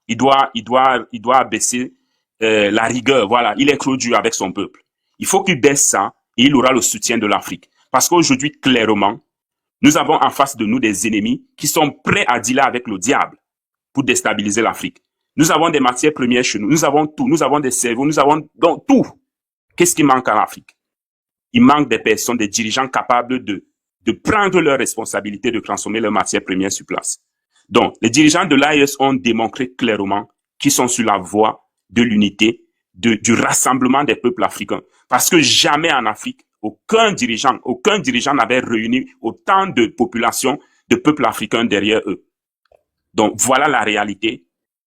Il doit baisser la rigueur. Voilà, il est trop dur avec son peuple. Il faut qu'il baisse ça et il aura le soutien de l'Afrique. Parce qu'aujourd'hui, clairement, nous avons en face de nous des ennemis qui sont prêts à dealer avec le diable pour déstabiliser l'Afrique. Nous avons des matières premières chez nous, nous avons tout, nous avons des cerveaux, nous avons donc tout. Qu'est-ce qui manque à l'Afrique? Il manque des personnes, des dirigeants capables de prendre leurs responsabilités, de transformer leurs matières premières sur place. Donc, les dirigeants de l'AES ont démontré clairement qu'ils sont sur la voie de l'unité, du rassemblement des peuples africains. Parce que jamais en Afrique, aucun dirigeant n'avait réuni autant de populations, de peuples africains derrière eux. Donc, voilà la réalité.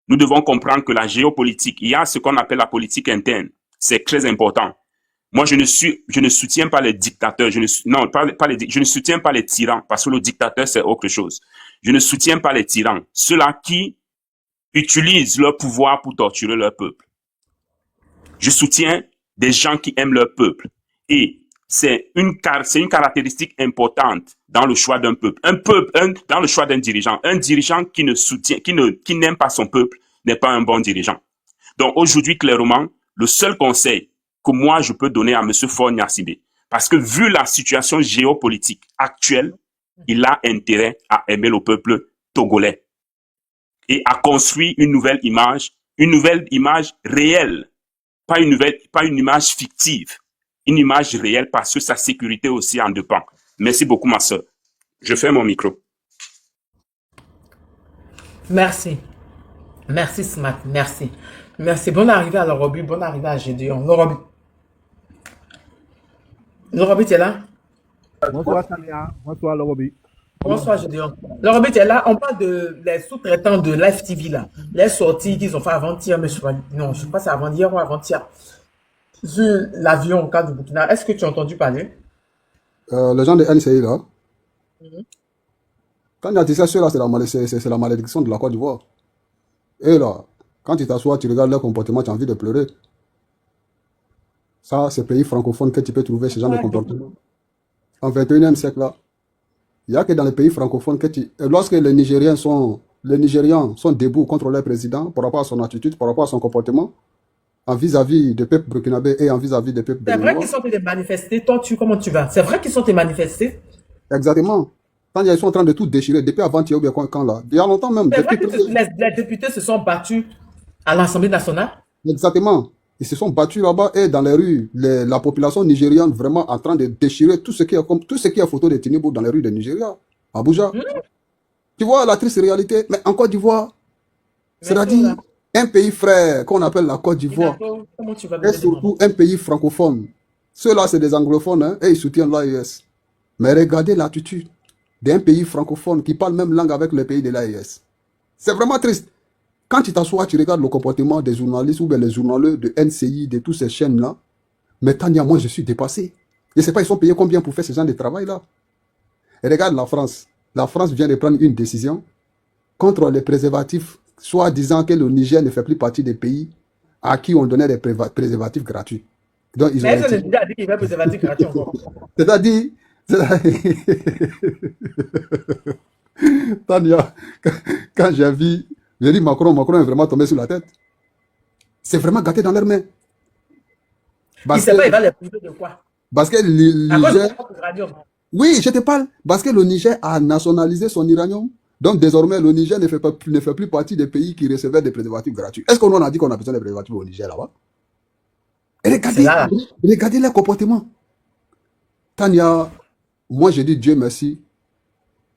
Nous devons comprendre que la géopolitique, il y a ce qu'on appelle la politique interne. C'est très important. Moi, je ne soutiens pas les dictateurs. Je ne soutiens pas les tyrans, parce que le dictateur, c'est autre chose. Je ne soutiens pas les tyrans. Ceux-là qui utilisent leur pouvoir pour torturer leur peuple. Je soutiens des gens qui aiment leur peuple. Et c'est une caractéristique importante dans le choix d'un peuple. Dans le choix d'un dirigeant. Un dirigeant qui n'aime pas son peuple n'est pas un bon dirigeant. Donc aujourd'hui, clairement, le seul conseil que moi je peux donner à M. Faure Gnassingbé, parce que vu la situation géopolitique actuelle, il a intérêt à aimer le peuple togolais et à construire une nouvelle image réelle, pas une image fictive. Une image réelle parce que sa sécurité aussi en dépend. Merci beaucoup, ma soeur. Je ferme mon micro. Merci. Merci, Smart. Merci. Merci. Bonne arrivée à Lorobi. Bonne arrivée à Gédéon. Lorobi, tu es là? Bonsoir, Samia. Bonsoir, Lorobi. Bonsoir, Gédéon. Lorobi, tu es là? On parle des sous-traitants de Live TV, là. Les sorties qu'ils ont fait avant-hier, mais je sais pas si c'est avant-hier ou avant-hier. Sur l'avion au cas du Burkina, est-ce que tu as entendu parler? Les gens de NCI là, quand il y a dit ça, c'est la malédiction de la Côte d'Ivoire. Et là, quand tu t'assois, tu regardes leur comportement, tu as envie de pleurer. Ça, c'est pays francophone que tu peux trouver ce genre de comportement. En 21e siècle là, il n'y a que dans les pays francophones que lorsque les Nigérians sont debout contre leur président par rapport à son attitude, par rapport à son comportement, en vis-à-vis des peuples burkinabés et en vis-à-vis des peuples béninois. C'est vrai qu'ils sont des manifestés. Toi, comment tu vas? C'est vrai qu'ils sont des manifestés. Exactement. Quand ils sont en train de tout déchirer, depuis avant-hier ou bien quand là. Il y a longtemps même. C'est vrai que les députés se sont battus À l'Assemblée nationale? Exactement. Ils se sont battus là-bas et dans les rues, la population nigériane vraiment en train de déchirer tout ce qui est, comme, tout ce qui est photo de Tinubu dans les rues de Nigeria, Abuja. Tu vois la triste réalité. Mais en Côte d'Ivoire, c'est-à-dire un pays frère qu'on appelle la Côte d'Ivoire, Comment tu vas et surtout un pays francophone. Ceux-là, c'est des anglophones, hein, et ils soutiennent l'AES. Mais regardez l'attitude d'un pays francophone qui parle même langue avec le pays de l'AES. C'est vraiment triste. Quand tu t'assois, tu regardes le comportement des journalistes ou bien les journalistes de NCI, de toutes ces chaînes-là. Mais Tania, moi, je suis dépassé. Je ne sais pas, ils sont payés combien pour faire ce genre de travail-là. Et regarde la France. La France vient de prendre une décision contre les préservatifs, soit disant que le Niger ne fait plus partie des pays à qui on donnait des préservatifs gratuits. Donc, ils ont Mais est-ce que le a dit qu'il va préservatif gratuit encore? C'est-à-dire, Tania, quand j'ai vu, j'ai dit Macron est vraiment tombé sur la tête. C'est vraiment gâté dans leurs mains. Il ne sait pas, il va les priver de quoi? Parce que le Niger... Oui, je te parle. Parce que le Niger a nationalisé son uranium. Donc désormais, le Niger ne fait plus partie des pays qui recevaient des préservatifs gratuits. Est-ce qu'on a dit qu'on a besoin de préservatifs au Niger là-bas? Et regardez leur comportement. Tania, moi je dis Dieu merci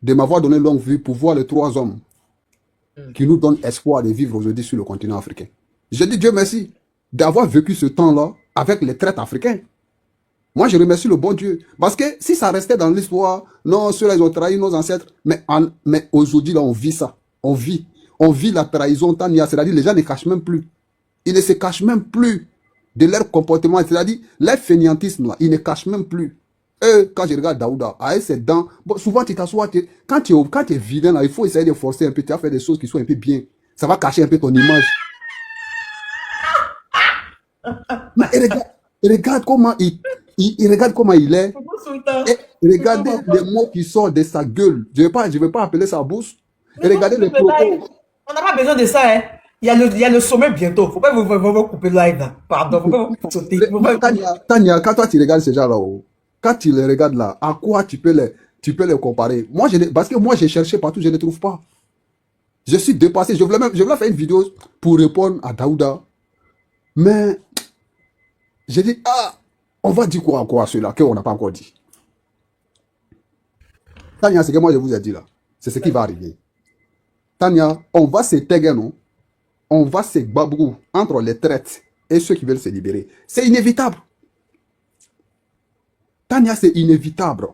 de m'avoir donné longue vue pour voir les trois hommes qui nous donnent espoir de vivre aujourd'hui sur le continent africain. Je dis Dieu merci d'avoir vécu ce temps-là avec les traites africains. Moi, je remercie le bon Dieu. Parce que si ça restait dans l'histoire, non, ceux-là, ils ont trahi nos ancêtres. Mais aujourd'hui, là, on vit ça. On vit la trahison, Tania. C'est-à-dire, les gens ne cachent même plus. Ils ne se cachent même plus de leur comportement. C'est-à-dire, leur fainéantisme, là, ils ne cachent même plus. Eux, quand je regarde Daouda, avec ses dents, bon, souvent, tu t'assois, quand tu es vilain, là, il faut essayer de forcer un peu. Tu as fait des choses qui sont un peu bien. Ça va cacher un peu ton image. Mais regarde comment regarde comment il est. Et regardez les mots qui sortent de sa gueule. Je ne vais pas appeler ça bouche. Et regardez les propos. On n'a pas besoin de ça, hein. Il y a le sommet bientôt. Faut pas vous couper le live là. Pardon, faut pas vous sauter. Tania, quand toi tu regardes ces gens-là, quand tu les regardes là, à quoi tu peux les comparer? Parce que moi j'ai cherché partout, je ne les trouve pas. Je suis dépassé. Je voulais faire une vidéo pour répondre à Daouda. Mais j'ai dit, on va dire quoi encore à ceux-là qu'on n'a pas encore dit. Tania, ce que moi je vous ai dit là, c'est ce qui va arriver. Tania, on va se taguer, non? On va se babou entre les traites et ceux qui veulent se libérer. C'est inévitable. Tania, c'est inévitable.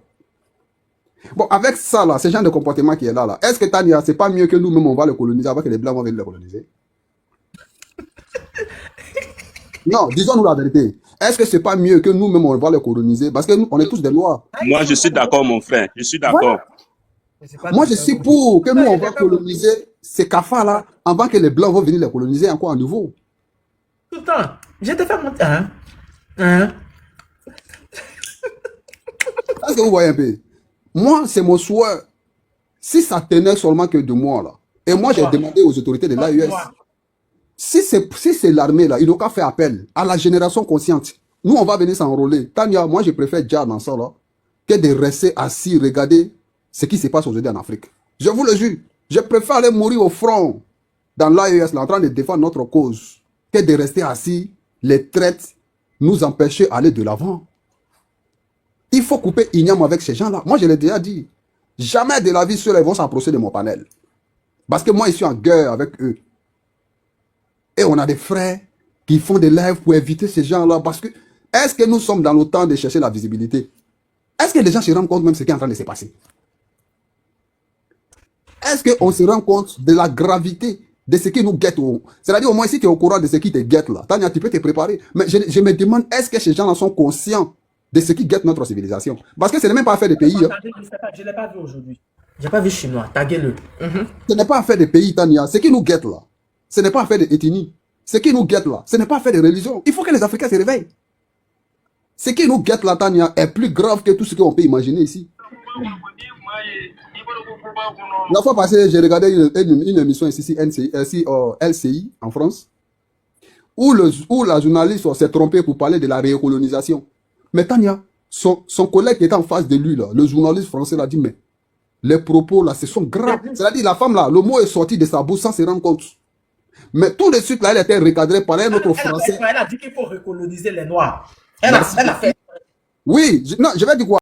Bon, avec ça là, ce genre de comportement qui est là, est-ce que Tania, c'est pas mieux que nous-mêmes on va le coloniser avant que les Blancs vont venir le coloniser? Non, disons-nous la vérité. Est-ce que c'est pas mieux que nous-mêmes on va les coloniser? Parce que nous, on est tous des Noirs. Moi, je suis d'accord, mon frère. Je suis d'accord. Voilà. Moi, je suis pour que nous, on va coloniser ces cafards-là avant que les Blancs vont venir les coloniser encore à nouveau. Tout le temps. Je te fais monter. Est-ce que vous voyez un peu? Moi, c'est mon souhait. Si ça tenait seulement que de moi, là. Et moi, j'ai demandé aux autorités de l'AES. Si c'est l'armée, là, il n'ont qu'à faire appel à la génération consciente. Nous, on va venir s'enrôler. Tania, moi, je préfère déjà dans ça, là, que de rester assis, regarder ce qui se passe aujourd'hui en Afrique. Je vous le jure. Je préfère aller mourir au front dans l'AES, là, en train de défendre notre cause, que de rester assis, les traites, nous empêcher d'aller de l'avant. Il faut couper Ignam avec ces gens-là. Moi, je l'ai déjà dit. Jamais de la vie, ceux-là, ils vont s'approcher de mon panel. Parce que moi, je suis en guerre avec eux. Et on a des frères qui font des lives pour éviter ces gens-là. Parce que, est-ce que nous sommes dans le temps de chercher la visibilité? Est-ce que les gens se rendent compte même de ce qui est en train de se passer? Est-ce qu'on se rend compte de la gravité de ce qui nous guette? C'est-à-dire, au moins, si tu es au courant de ce qui te guette là, Tania, tu peux te préparer. Mais je me demande, est-ce que ces gens-là sont conscients de ce qui guette notre civilisation? Parce que ce n'est même pas affaire des pays. Je ne l'ai pas vu aujourd'hui. Je n'ai pas vu chinois. Taguez-le. Ce n'est pas affaire des pays, Tania. Ce qui nous guette là, ce n'est pas affaire d'ethnie. Ce qui nous guette là, ce n'est pas affaire de religion. Il faut que les Africains se réveillent. Ce qui nous guette là, Tania, est plus grave que tout ce qu'on peut imaginer ici. La fois passée, j'ai regardé une émission ici, LCI, en France, où la journaliste s'est trompée pour parler de la récolonisation. Mais Tania, son collègue qui était en face de lui, là, le journaliste français, l'a dit, mais les propos là, ce sont graves. C'est-à-dire, la femme là, le mot est sorti de sa bouche sans se rendre compte. Mais tout de suite, là, elle était recadrée par un autre Elle Français. a dit qu'il faut recoloniser les Noirs. Elle a fait. Oui, non, je vais dire quoi?